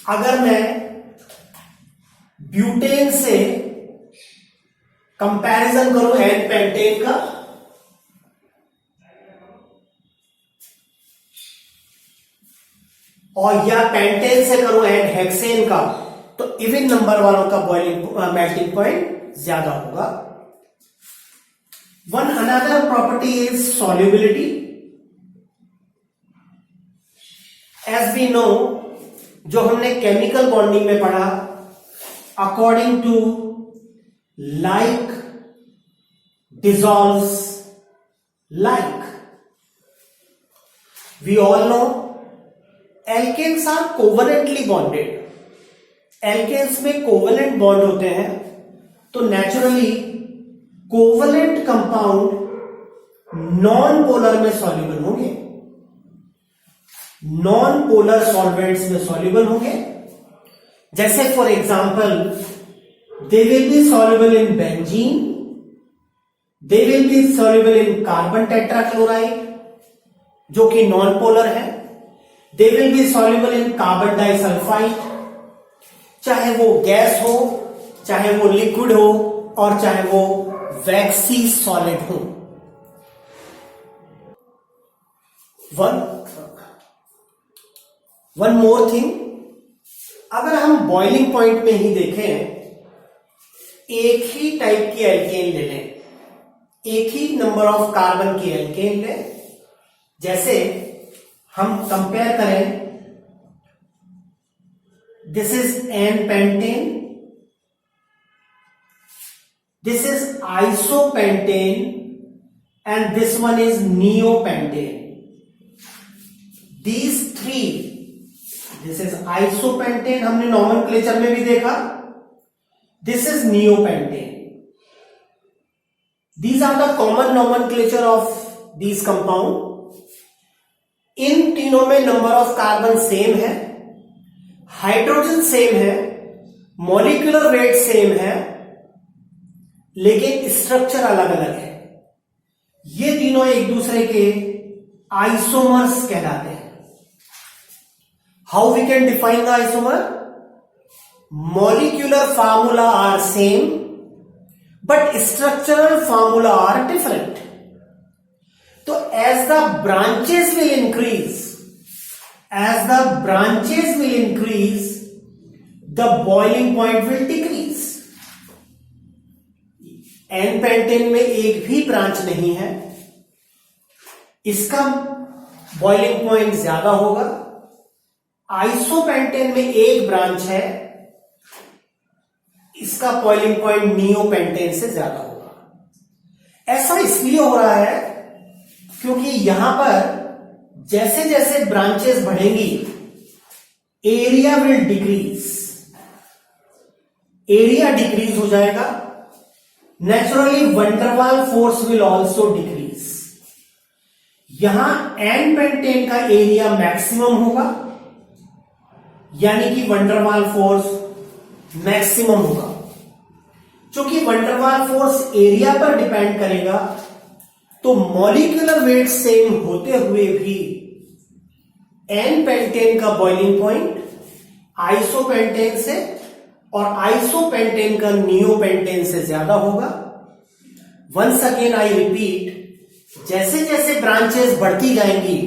अगर मैं ब्यूटेन से कंपैरिजन करूं एन पेंटेन का, और या पेंटेन से करूं एन हेक्सेन का, तो इवन नंबर वालों का बॉइलिंग मेल्टिंग पॉइंट ज्यादा होगा। One another property is solubility. As we know, जो हमने केमिकल बॉन्डिंग में पढ़ा, according to like dissolves like. We all know alkanes are covalently bonded. Alkanes में कोवलेंट बॉन्ड होते हैं, तो naturally covalent compound non polar में सॉल्युबल होंगे, नॉन पोलर सॉल्वेंट्स में सॉल्युबल होंगे। जैसे for example, they will be soluble in benzene, they will be soluble in carbon tetrachloride जो कि नॉन पोलर है, they will be soluble in carbon disulphide, चाहे वो गैस हो, चाहे वो लिक्विड हो, और चाहे वो वैक्सी सॉलिड हो। वन मोर थिंग, अगर हम बॉइलिंग पॉइंट में ही देखें, एक ही टाइप की एल्केन ले लें, एक ही नंबर ऑफ कार्बन की एल्केन लें, जैसे हम कंपेयर करें, this is an pentane, this is isopentane, and this one is neopentane. These three, this is isopentane, हमने नॉमेनक्लेचर में भी देखा, This is neopentane. These are the common nomenclature of these compound. इन तीनों में नंबर ऑफ कार्बन सेम है, hydrogen same है, molecular weight same है, लेकिन स्ट्रक्चर अलग अलग है। ये तीनों एक दूसरे के आइसोमर्स कहलाते हैं। How we can define the isomer? Molecular formula are same but structural formula are different. तो as the branches will increase, the boiling point will decrease. N-pentane में एक भी ब्रांच नहीं है, इसका बॉइलिंग पॉइंट ज्यादा होगा। आइसोपेंटेन में एक ब्रांच है, इसका बॉइलिंग पॉइंट नियोपेंटेन से ज्यादा होगा। ऐसा इसलिए हो रहा है क्योंकि यहां पर जैसे जैसे ब्रांचेस बढ़ेंगी area will decrease, area decrease हो जाएगा। Naturally van der Waals force will also decrease. यहां एन पेंटेन का एरिया मैक्सिमम होगा, यानी कि वंडरवाल फोर्स मैक्सिमम होगा। क्योंकि वंडरवाल फोर्स एरिया पर डिपेंड करेगा, तो मॉलिक्यूलर वेट सेम होते हुए भी एन पेंटेन का बॉइलिंग पॉइंट आइसोपेंटेन से और आइसोपेंटेन का नियोपेंटेन से ज्यादा होगा। वंस अगेन आई रिपीट, जैसे जैसे ब्रांचेस बढ़ती जाएंगी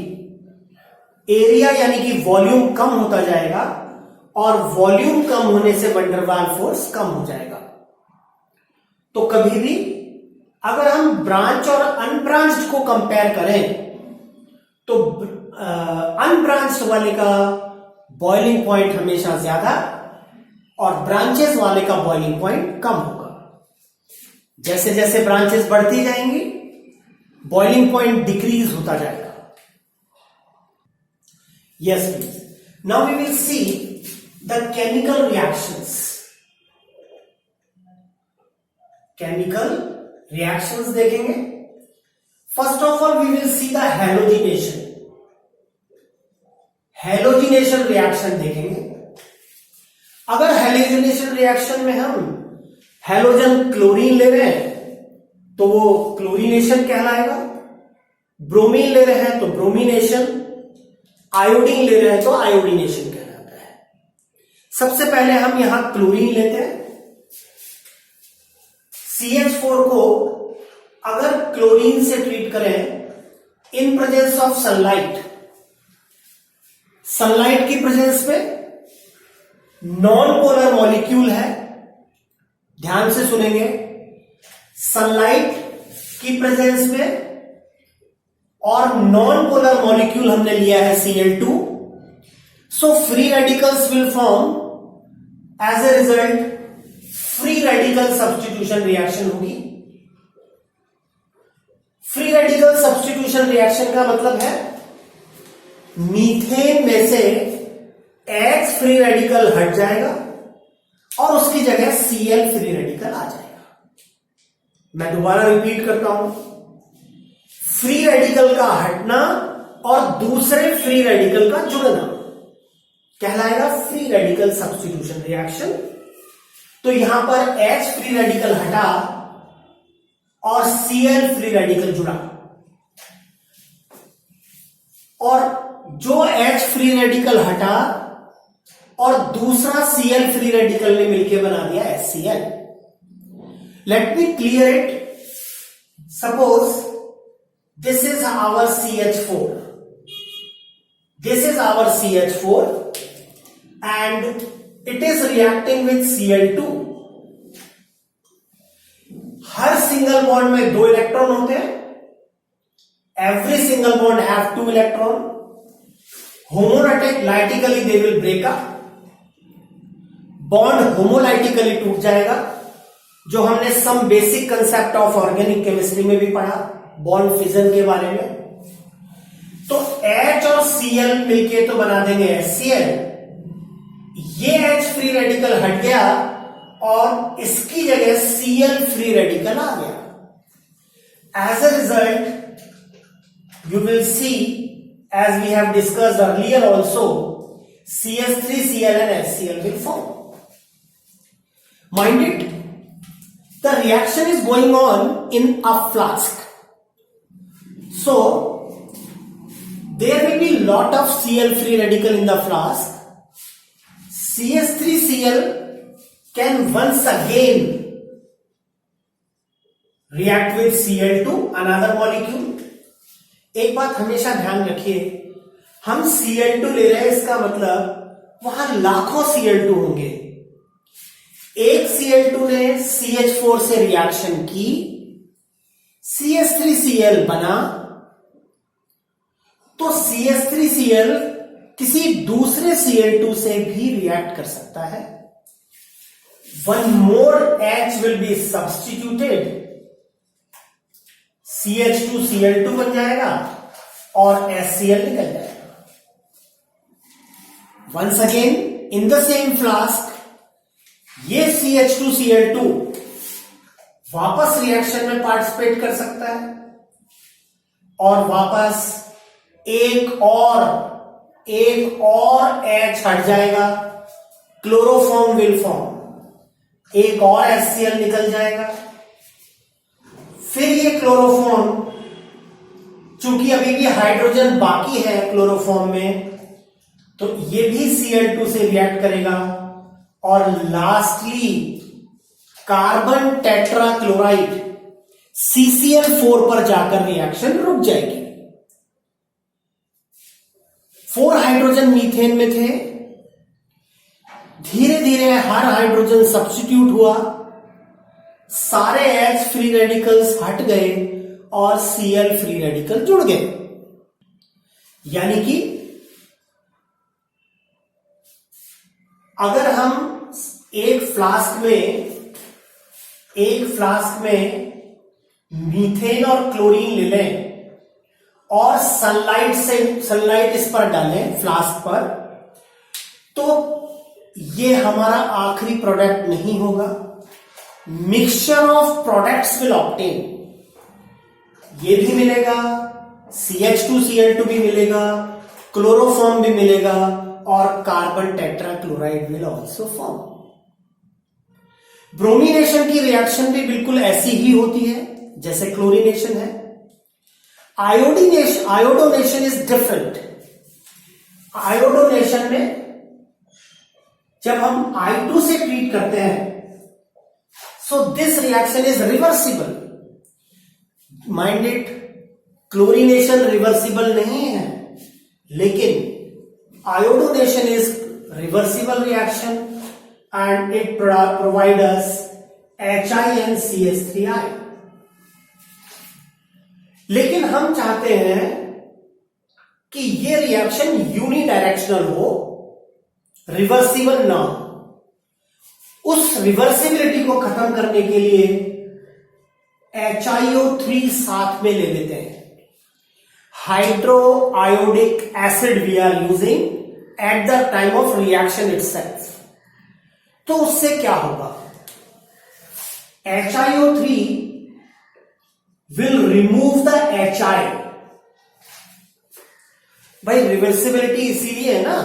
एरिया यानी कि वॉल्यूम कम होता जाएगा, और वॉल्यूम कम होने से वंडरवाल फोर्स कम हो जाएगा। तो कभी भी अगर हम ब्रांच और अनब्रांच्ड को कंपेयर करें तो अनब्रांच्ड वाले का बॉइलिंग पॉइंट हमेशा ज्यादा और ब्रांचेस वाले का बॉइलिंग पॉइंट कम होगा। जैसे जैसे ब्रांचेस बढ़ती जाएंगी बॉइलिंग पॉइंट डिक्रीज होता जाएगा। Yes please, now we will see the chemical reactions. Chemical reactions देखेंगे। First of all we will see the halogenation. Halogenation reaction देखेंगे। अगर हैलोजिनेशन रिएक्शन में हम हैलोजन क्लोरीन ले रहे हैं तो वो क्लोरीनेशन कहलाएगा, ब्रोमीन ले रहे हैं तो ब्रोमीनेशन, आयोडीन ले रहे हैं तो आयोडीनेशन कहलाता है। सबसे पहले हम यहां क्लोरीन लेते हैं। CH4 को अगर क्लोरीन से ट्रीट करें इन प्रेजेंस ऑफ सनलाइट, सनलाइट की प्रेजेंस में नॉन पोलर मॉलिक्यूल है, ध्यान से सुनेंगे, सनलाइट की प्रेजेंस में और नॉन पोलर मॉलिक्यूल हमने लिया है Cl2, so free radicals will form. As a result free radical substitution reaction होगी। फ्री रेडिकल सब्स्टिट्यूशन रिएक्शन का मतलब है मीथेन में से H फ्री रेडिकल हट जाएगा और उसकी जगह Cl फ्री रेडिकल आ जाएगा। मैं दोबारा रिपीट करता हूं, फ्री रेडिकल का हटना और दूसरे फ्री रेडिकल का जुड़ना कहलाएगा फ्री रेडिकल सब्स्टिट्यूशन रिएक्शन। तो यहां पर H फ्री रेडिकल हटा और Cl फ्री रेडिकल जुड़ा, और जो H फ्री रेडिकल हटा और दूसरा Cl फ्री रेडिकल ने मिलकर बना दिया HCl। Let me clear it. Suppose this is our CH4, this is our CH4 and it is reacting with Cl2। हर सिंगल बॉन्ड में 2 इलेक्ट्रॉन होते हैं। Every single bond have 2 electron. Homolytically they will break up, bond homolytically टूट जाएगा, जो हमने some basic concept of organic chemistry में भी पढ़ा, बॉन्ड फिजन के बारे में। तो H और Cl मिलके तो बना देंगे HCl। ये H फ्री रेडिकल हट गया और इसकी जगह Cl फ्री रेडिकल आ गया। As a result you will see, as we have discussed earlier also, CH3Cl and HCl will form. Mind it, the reaction is going on in a flask. So, there will be lot of Cl free radical in the flask. CH3Cl can once again react with Cl2, another molecule. एक बात हमेशा ध्यान रखिए, हम Cl2 ले रहे हैं, इसका मतलब वहां लाखों Cl2 होंगे। एक Cl2 ने CH4 से रिएक्शन की, CH3Cl बना, तो CH3Cl किसी दूसरे Cl2 से भी रिएक्ट कर सकता है। One more H will be substituted, CH2Cl2 बन जाएगा और HCl निकल जाएगा। Once again in the same flask ये CH2Cl2 वापस रिएक्शन में पार्टिसिपेट कर सकता है और वापस एक और H हट जाएगा, क्लोरोफॉर्म विल फॉर्म, एक और HCl निकल जाएगा। फिर ये क्लोरोफॉर्म, चूंकि अभी भी हाइड्रोजन बाकी है क्लोरोफॉर्म में, तो ये भी Cl2 से रिएक्ट करेगा और लास्टली कार्बन टेट्राक्लोराइड CCl4 पर जाकर रिएक्शन रुक जाएगी। 4 हाइड्रोजन मीथेन में थे, धीरे धीरे हर हाइड्रोजन सब्स्टिट्यूट हुआ, सारे H फ्री रेडिकल्स हट गए और Cl फ्री रेडिकल जुड़ गए। यानी कि अगर हम एक फ्लास्क में मीथेन और क्लोरीन ले लें और सनलाइट इस पर डालें फ्लास्क पर, तो ये हमारा आखिरी प्रोडक्ट नहीं होगा। Mixture of products will obtain, ये भी मिलेगा, CH2Cl2 भी मिलेगा, क्लोरोफॉर्म भी मिलेगा और carbon tetrachloride will also form. Bromination की रिएक्शन भी बिल्कुल ऐसी ही होती है जैसे क्लोरीनेशन है। आयोडोनेशन इज डिफरेंट। आयोडोनेशन में जब हम I2 से ट्रीट करते हैं, so this reaction is reversible. Mind it, chlorination reversible नहीं है, लेकिन iodination is reversible reaction and it provide us HiNCH3I. लेकिन हम चाहते हैं कि ये रिएक्शन यूनिडायरेक्शनल हो, रिवर्सिबल ना हो। उस रिवर्सिबिलिटी को खत्म करने के लिए HiO3 साथ में ले लेते हैं। Hydroiodic acid we are using at the time of reaction itself. तो उससे क्या होगा? HiO3 will remove the HI। भाई रिवर्सिबिलिटी इसीलिए है ना,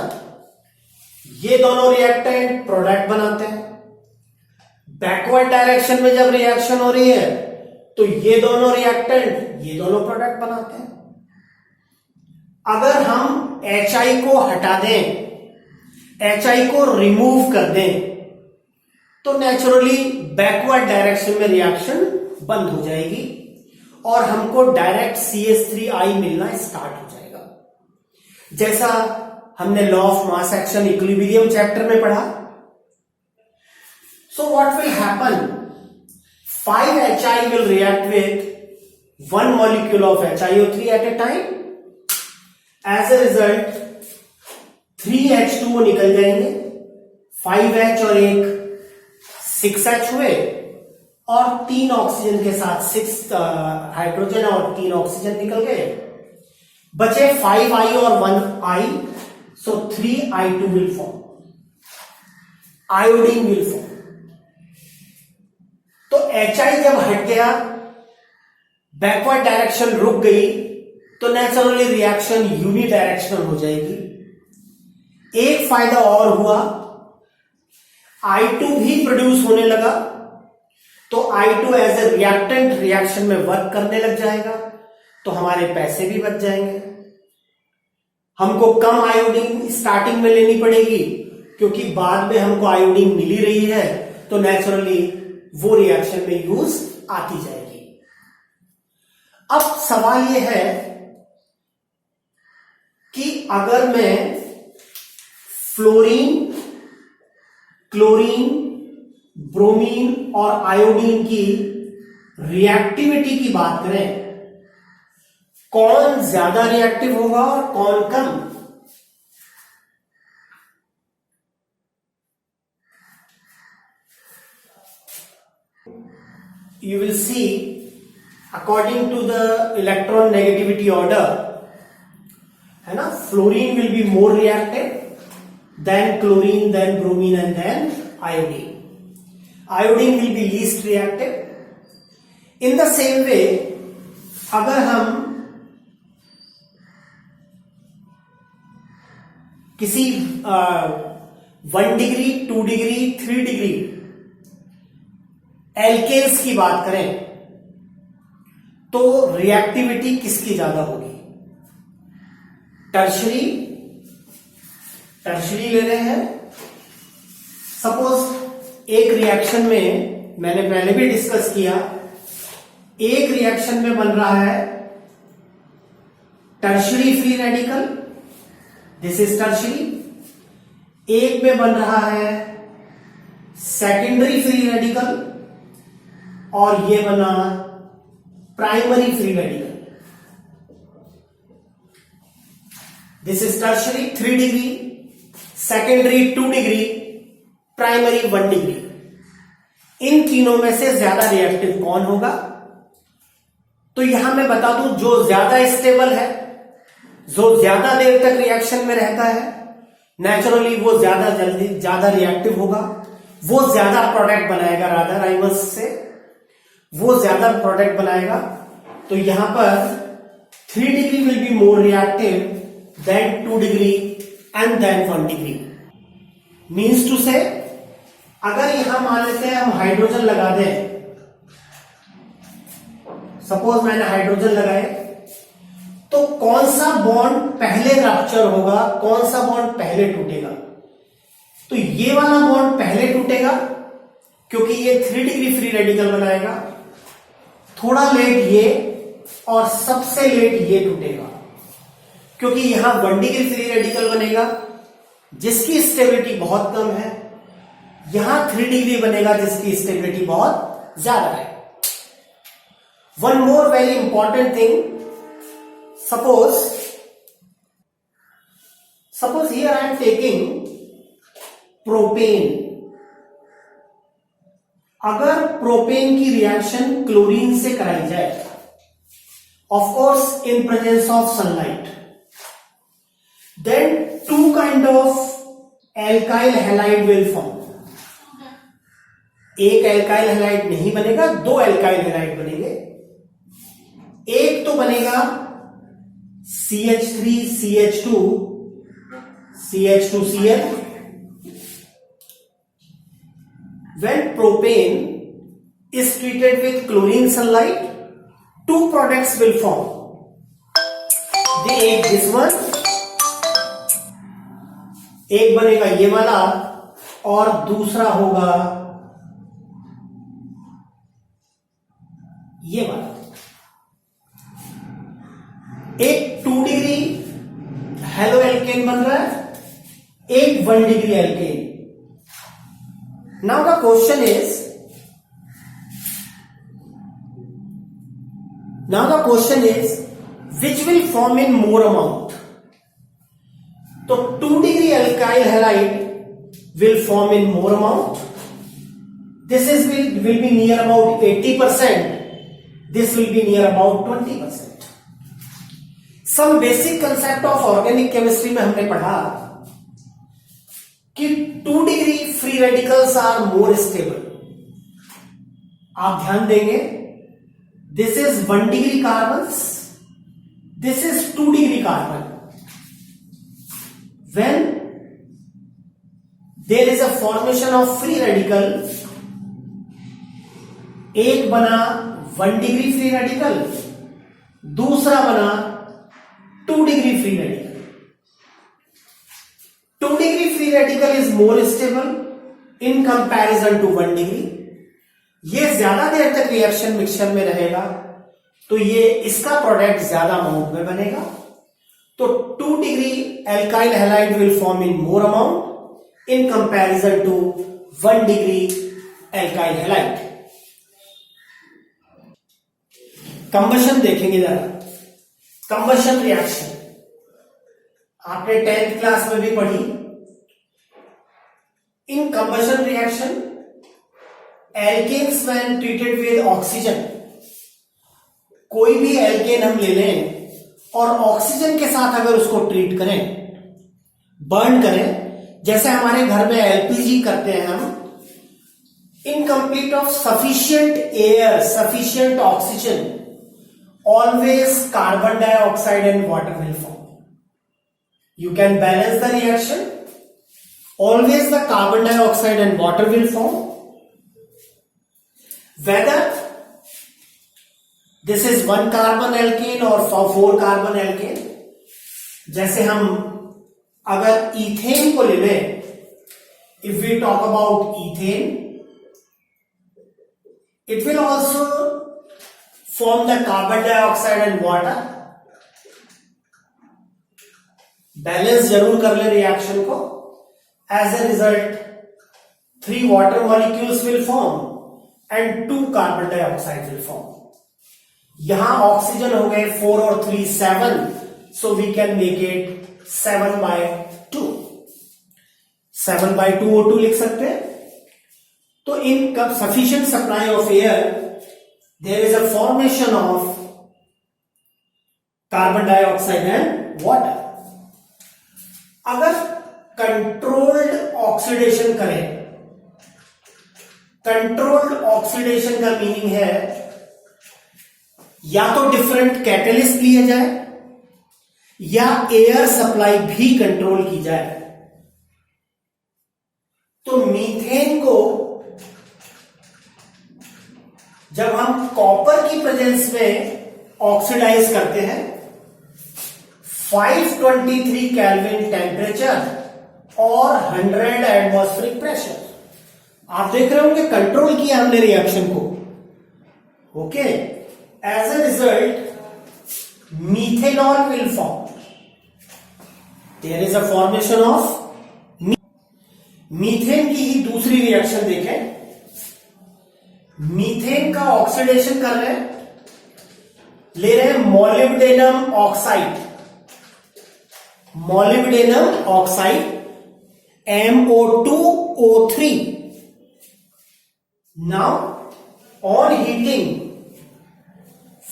ये दोनों रिएक्टेंट प्रोडक्ट बनाते हैं। बैकवर्ड डायरेक्शन में जब रिएक्शन हो रही है तो ये दोनों रिएक्टेंट ये दोनों प्रोडक्ट बनाते हैं। अगर हम HI को हटा दें, HI को रिमूव कर दें, तो नेचुरली बैकवर्ड डायरेक्शन में रिएक्शन बंद हो जाएगी और हमको डायरेक्ट CH3I मिलना स्टार्ट हो जाएगा। जैसा हमने law of mass action equilibrium chapter में पढ़ा। So what will happen? 5HI will react with 1 molecule of HiO3 at a time. As a result 3H2O निकल जाएंगे, 5H और एक 6H हुए और 3 ऑक्सीजन के साथ 6 हाइड्रोजन और 3 ऑक्सीजन निकल गए, बचे 5I और 1I। So 3I2 will form, iodine will form. HI जब हट गया, बैकवर्ड डायरेक्शन रुक गई, तो नेचुरली रिएक्शन यूनि डायरेक्शनल हो जाएगी। एक फायदा और हुआ, I2 भी प्रोड्यूस होने लगा, तो I2 as a reactant reaction में वर्क करने लग जाएगा, तो हमारे पैसे भी बच जाएंगे। हमको कम आयोडीन स्टार्टिंग में लेनी पड़ेगी, क्योंकि बाद में हमको आयोडीन मिली रही है, तो नेचुरली वो रिएक्शन में यूज आती जाएगी। अब सवाल यह है कि अगर मैं फ्लोरीन, क्लोरीन, ब्रोमीन और आयोडीन की रिएक्टिविटी की बात करें, कौन ज्यादा रिएक्टिव होगा और कौन कम? You will see according to the electron negativity order, है ना, fluorine will be more reactive than chlorine, then bromine and then iodine. Iodine will be least reactive. In the same way, अगर हम किसी 1 degree, 2 degree, 3 degree alkanes की बात करें, तो reactivity किसकी ज्यादा होगी? टर्शरी ले रहे हैं। सपोज एक रिएक्शन में, मैंने पहले भी डिस्कस किया, एक रिएक्शन में बन रहा है tertiary free radical, this is tertiary. एक में बन रहा है सेकेंडरी फ्री रेडिकल, और ये बना primary free radical. This is tertiary 3 degree, secondary 2 degree, primary 1 degree. इन तीनों में से ज्यादा रिएक्टिव कौन होगा? तो यहां मैं बता दूं, जो ज्यादा स्टेबल है, जो ज्यादा देर तक रिएक्शन में रहता है, नेचुरली वो ज्यादा रिएक्टिव होगा, वो ज्यादा प्रोडक्ट बनाएगा, रादर आई मस्ट से वो ज्यादा प्रोडक्ट बनाएगा। तो यहां पर 3 degree will be more reactive than 2 degree and then 1 degree. Means to say, अगर यहां मान लेते हैं हम हाइड्रोजन लगा दें, सपोज मैंने हाइड्रोजन लगाए, तो कौन सा बॉन्ड पहले रप्चर होगा, कौन सा बॉन्ड पहले टूटेगा? तो ये वाला बॉन्ड पहले टूटेगा, क्योंकि ये 3 डिग्री फ्री रेडिकल बनाएगा। थोड़ा लेट ये, और सबसे लेट ये टूटेगा, क्योंकि यहां 1 डिग्री फ्री रेडिकल बनेगा जिसकी स्टेबिलिटी बहुत कम है, यहां 3 डिग्री बनेगा जिसकी स्टेबिलिटी बहुत ज्यादा है। One more very important thing, suppose here I am taking propane. अगर प्रोपेन की रिएक्शन क्लोरीन से कराई जाए, of course in presence of sunlight, then 2 kind of alkyl halide will form. एक एल्काइल हैलाइड नहीं बनेगा, 2 एल्काइल हैलाइड बनेंगे। एक तो बनेगा CH3 CH2 CH2Cl। When propane is treated with chlorine sunlight, 2 products will form. एक this one, एक बनेगा ये वाला, और दूसरा होगा ये वाला। एक 2 डिग्री हेलो एल्केन बन रहा है, एक 1 degree alkane. Now the question is which will form in more amount? तो 2 degree alkyl halide will form in more amount. This will be near about 80%. This will be near about 20%. Some basic concept of organic chemistry में हमने पढ़ा कि 2 degree free radicals are more stable. आप ध्यान देंगे, this is 1 degree carbon, this is 2 degree carbon. When there is a formation of free radical, एक बना 1 degree free radical, दूसरा बना 2 degree free radical. 2 degree free radical is more stable in comparison to 1 degree. ये ज्यादा देर तक reaction mixture में रहेगा, तो ये इसका प्रोडक्ट ज्यादा अमाउंट में बनेगा. तो 2 degree alkyl halide will form in more amount in comparison to 1 degree alkyl halide. Combustion देखेंगे जरा. कंबशन रिएक्शन आपने 10th क्लास में भी पढ़ी. In combustion reaction, alkanes when treated with oxygen, कोई भी एल्केन हम ले लें और ऑक्सीजन के साथ अगर उसको ट्रीट करें, बर्न करें, जैसे हमारे घर में एलपीजी करते हैं हम, incomplete of sufficient air, sufficient oxygen, always carbon dioxide and water will form. You can balance the reaction. Always the carbon dioxide and water will form. Whether this is 1 carbon alkane or 4 carbon alkane. जैसे हम अगर ethane को ले लें, if we talk about ethane, it will also form the carbon dioxide and water. Balance जरूर कर ले reaction को. As a result 3 water molecules will form and 2 carbon dioxide will form. यहां ऑक्सीजन हो गए 4 और 3 7, so we can make it 7/2. 7/2 O2 लिख सकते हैं. तो in sufficient supply of air, there is a formation of carbon dioxide and water. अगर controlled oxidation करें, कंट्रोल्ड ऑक्सीडेशन का मीनिंग है या तो डिफरेंट कैटलिस्ट लिए जाए या एयर सप्लाई भी कंट्रोल की जाए. तो मीथेन को जब हम कॉपर की प्रेजेंस में ऑक्सीडाइज करते हैं, 523 केल्विन टेम्परेचर और 100 एटमॉस्फेरिक प्रेशर, आप देख रहे होंगे कंट्रोल किया हमने रिएक्शन को. Okay, as a result methanol will form. There is a formation of methane की ही दूसरी रिएक्शन देखें. मीथेन का ऑक्सीडेशन कर रहे हैं, ले रहे हैं molybdenum oxide, molybdenum oxide MO2O3. Now on heating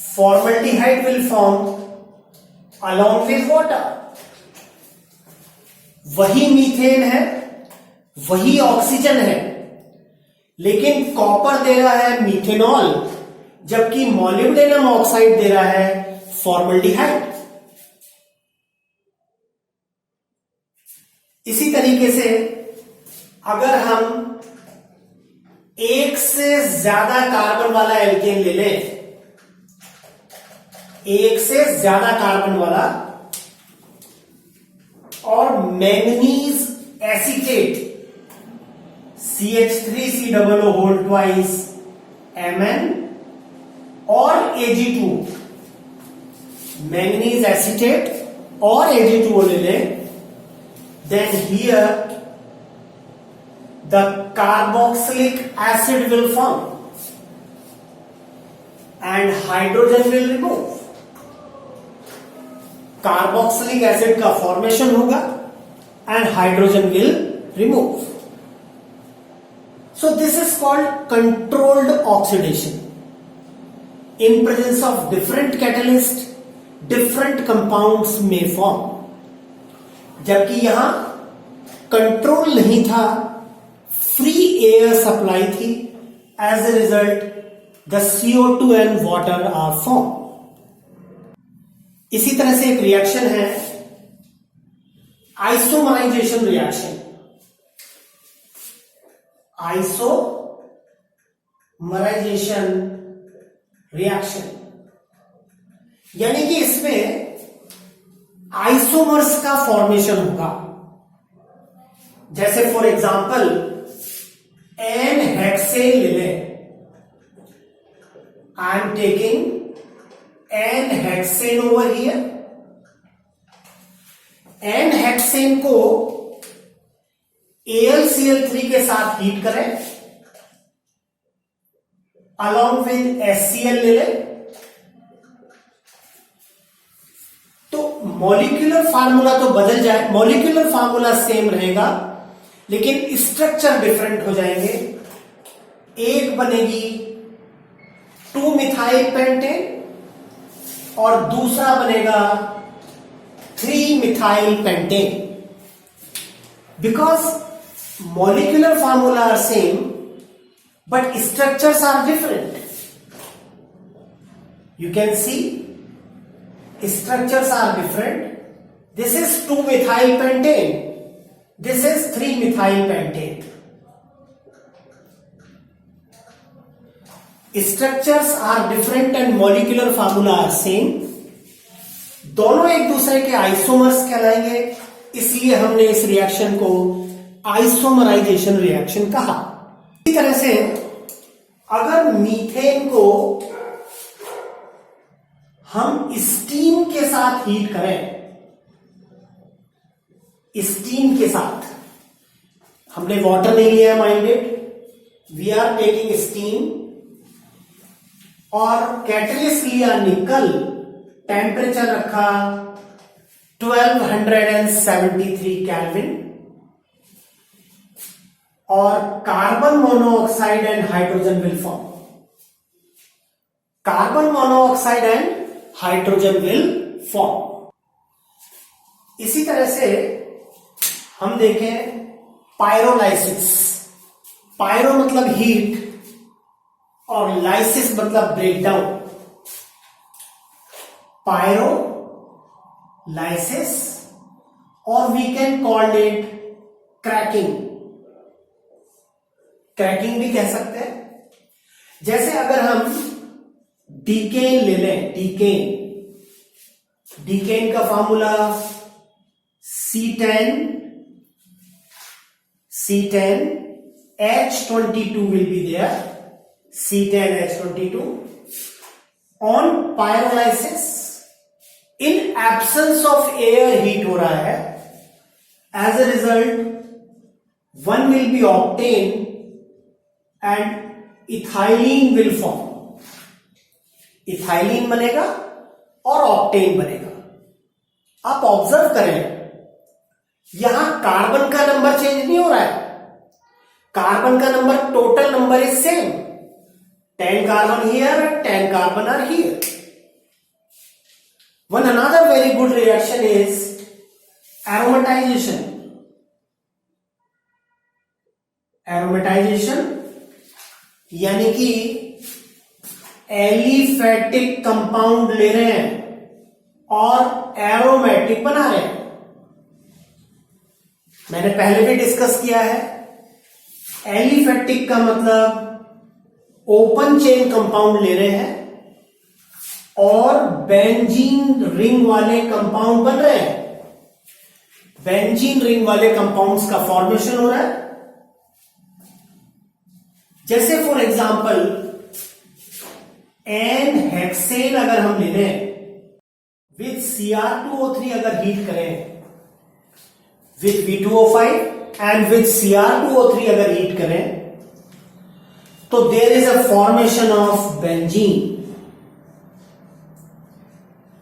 formaldehyde will form along with water. वही मीथेन है, वही ऑक्सीजन है, लेकिन कॉपर दे रहा है मीथेनॉल, जबकि मोलिब्डेनम ऑक्साइड दे रहा है फॉर्मल्डिहाइड. इसी तरीके से अगर हम एक से ज्यादा कार्बन वाला एल्केन ले लें, एक से ज्यादा कार्बन वाला, और manganese acetate CH3COO whole twice Mn और Ag2, मैंगनीज एसीटेट और Ag2 ले लें, then here the carboxylic acid will form and hydrogen will remove. Carboxylic acid का फॉर्मेशन होगा and hydrogen will remove. So this is called controlled oxidation. In presence of different catalyst different compounds में form. जबकि यहां control नहीं था, free air supply थी, as a result the CO2 and water are formed. इसी तरह से एक रिएक्शन है आइसोमराइजेशन रिएक्शन. आइसोमराइजेशन रिएक्शन यानी कि इसमें आइसोमर्स का फॉर्मेशन होगा. जैसे फॉर एग्जांपल एन हेक्सेन ले लें. I am taking n hexane over here. N hexane को AlCl3 के साथ हीट करें, अलॉन्ग विद HCl ले लें. तो मॉलिक्यूलर फार्मूला तो बदल जाए, मॉलिक्यूलर फार्मूला सेम रहेगा लेकिन स्ट्रक्चर डिफरेंट हो जाएंगे. एक बनेगी 2-मिथाइल पेंटेन और दूसरा बनेगा three methyl pentane. Because molecular formula are same but structures are different. You can see structures are different. This is 2-methyl pentane, this is 3-methyl pentane. Structures are different and molecular formula are same. दोनों एक दूसरे के isomers कहलाएंगे, इसलिए हमने इस reaction को isomerisation reaction कहा. इसी तरह से अगर मीथेन को हम स्टीम के साथ हीट करें, स्टीम के साथ, हमने वाटर नहीं लिया है minded, we are taking steam और कैटलिस्ट लिया निकल, टेम्परेचर रखा 1273 केल्विन और carbon monoxide and hydrogen will form. Carbon monoxide and hydrogen will form. इसी तरह से हम देखें पायरोलाइसिस. पायरो मतलब हीट और लाइसिस मतलब ब्रेकडाउन. पायरोलाइसिस और we can call it cracking. Cracking भी कह सकते हैं. जैसे अगर हम डीकेन ले लें, डीकेन का formula C10 H22 will be there. C10 H22 on pyrolysis. In absence of air heat हो रहा है. As a result, one will be obtained and ethylene will form. Ethylene बनेगा और ऑक्टेन बनेगा. आप ऑब्जर्व करें यहां कार्बन का नंबर चेंज नहीं हो रहा है. कार्बन का number, total number is same. 10 carbon here, 10 carbon are here. One another very good reaction is aromatization. Aromatization यानी कि एलिफेटिक कंपाउंड ले रहे हैं और एरोमेटिक बना रहे हैं. मैंने पहले भी डिस्कस किया है. एलिफेटिक का मतलब ओपन चेन कंपाउंड ले रहे हैं और बेंजीन रिंग वाले कंपाउंड बन रहे हैं. बेंजीन रिंग वाले कंपाउंड्स का फॉर्मेशन हो रहा है. जैसे फॉर एग्जांपल एन हेक्सेन अगर हम ले लें विथ Cr2O3 अगर हीट करें with V2O5 and with Cr2O3 अगर हीट करें तो there is a formation of benzene.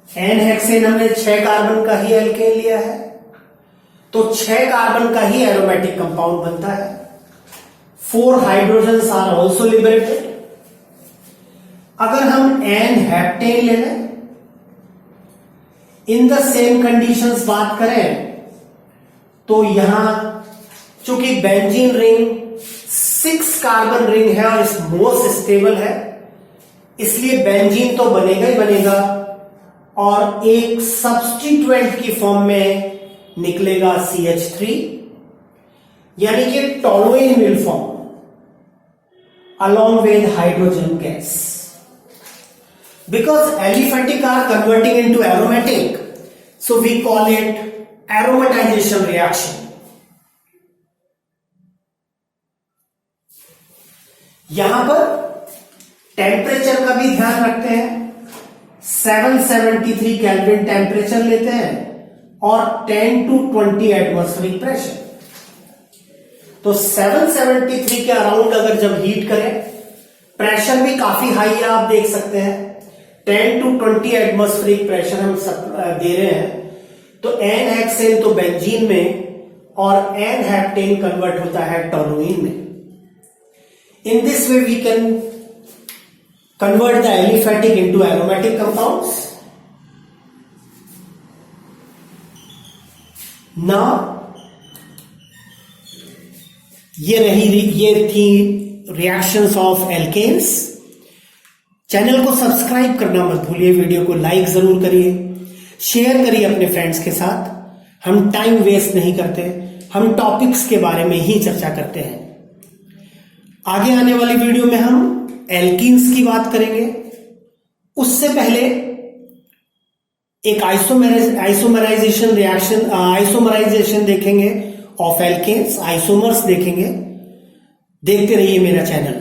N hexane हमने 6 कार्बन का ही एल्केन लिया है तो 6 कार्बन का ही एरोमेटिक कंपाउंड बनता है. 4 हाइड्रोजन्स आर ऑल्सो लिबरेटेड. अगर हम एन हेप्टेन ले लें, इन द सेम कंडीशंस बात करें तो यहां चूंकि बेंजीन रिंग 6 कार्बन रिंग है और इस मोस्ट स्टेबल है इसलिए बेंजीन तो बनेगा ही बनेगा और एक सब्स्टिट्यूएंट की फॉर्म में निकलेगा CH3, यानी कि toluene will form along with hydrogen gas. Because aliphatic are converting into aromatic, so we call it aromatization reaction. यहां पर टेम्परेचर का भी ध्यान रखते हैं। 773 केल्विन टेम्परेचर लेते हैं और 10 to 20 एटमॉस्फेरिक प्रेशर। तो 773 के अराउंड अगर जब हीट करें, प्रेशर भी काफी हाई है, आप देख सकते हैं 10 to 20 एटमॉस्फेरिक प्रेशर हम सब दे रहे हैं। तो एन हेक्सेन तो बेंजीन में और एन हेप्टेन कन्वर्ट होता है टोलुइन में। In this way we can convert the aliphatic into aromatic compounds. Now ये थी रिएक्शंस ऑफ एल्केन्स। चैनल को सब्सक्राइब करना मत भूलिए, वीडियो को लाइक जरूर करिए, शेयर करिए अपने फ्रेंड्स के साथ। हम टाइम वेस्ट नहीं करते, हम टॉपिक्स के बारे में ही चर्चा करते हैं। आगे आने वाली वीडियो में हम एल्कीन्स की बात करेंगे। उससे पहले एक आइसोमराइजेशन रिएक्शन आइसोमराइजेशन देखेंगे ऑफ एल्केन्स, आइसोमर्स देखेंगे। देखते रहिए मेरा चैनल।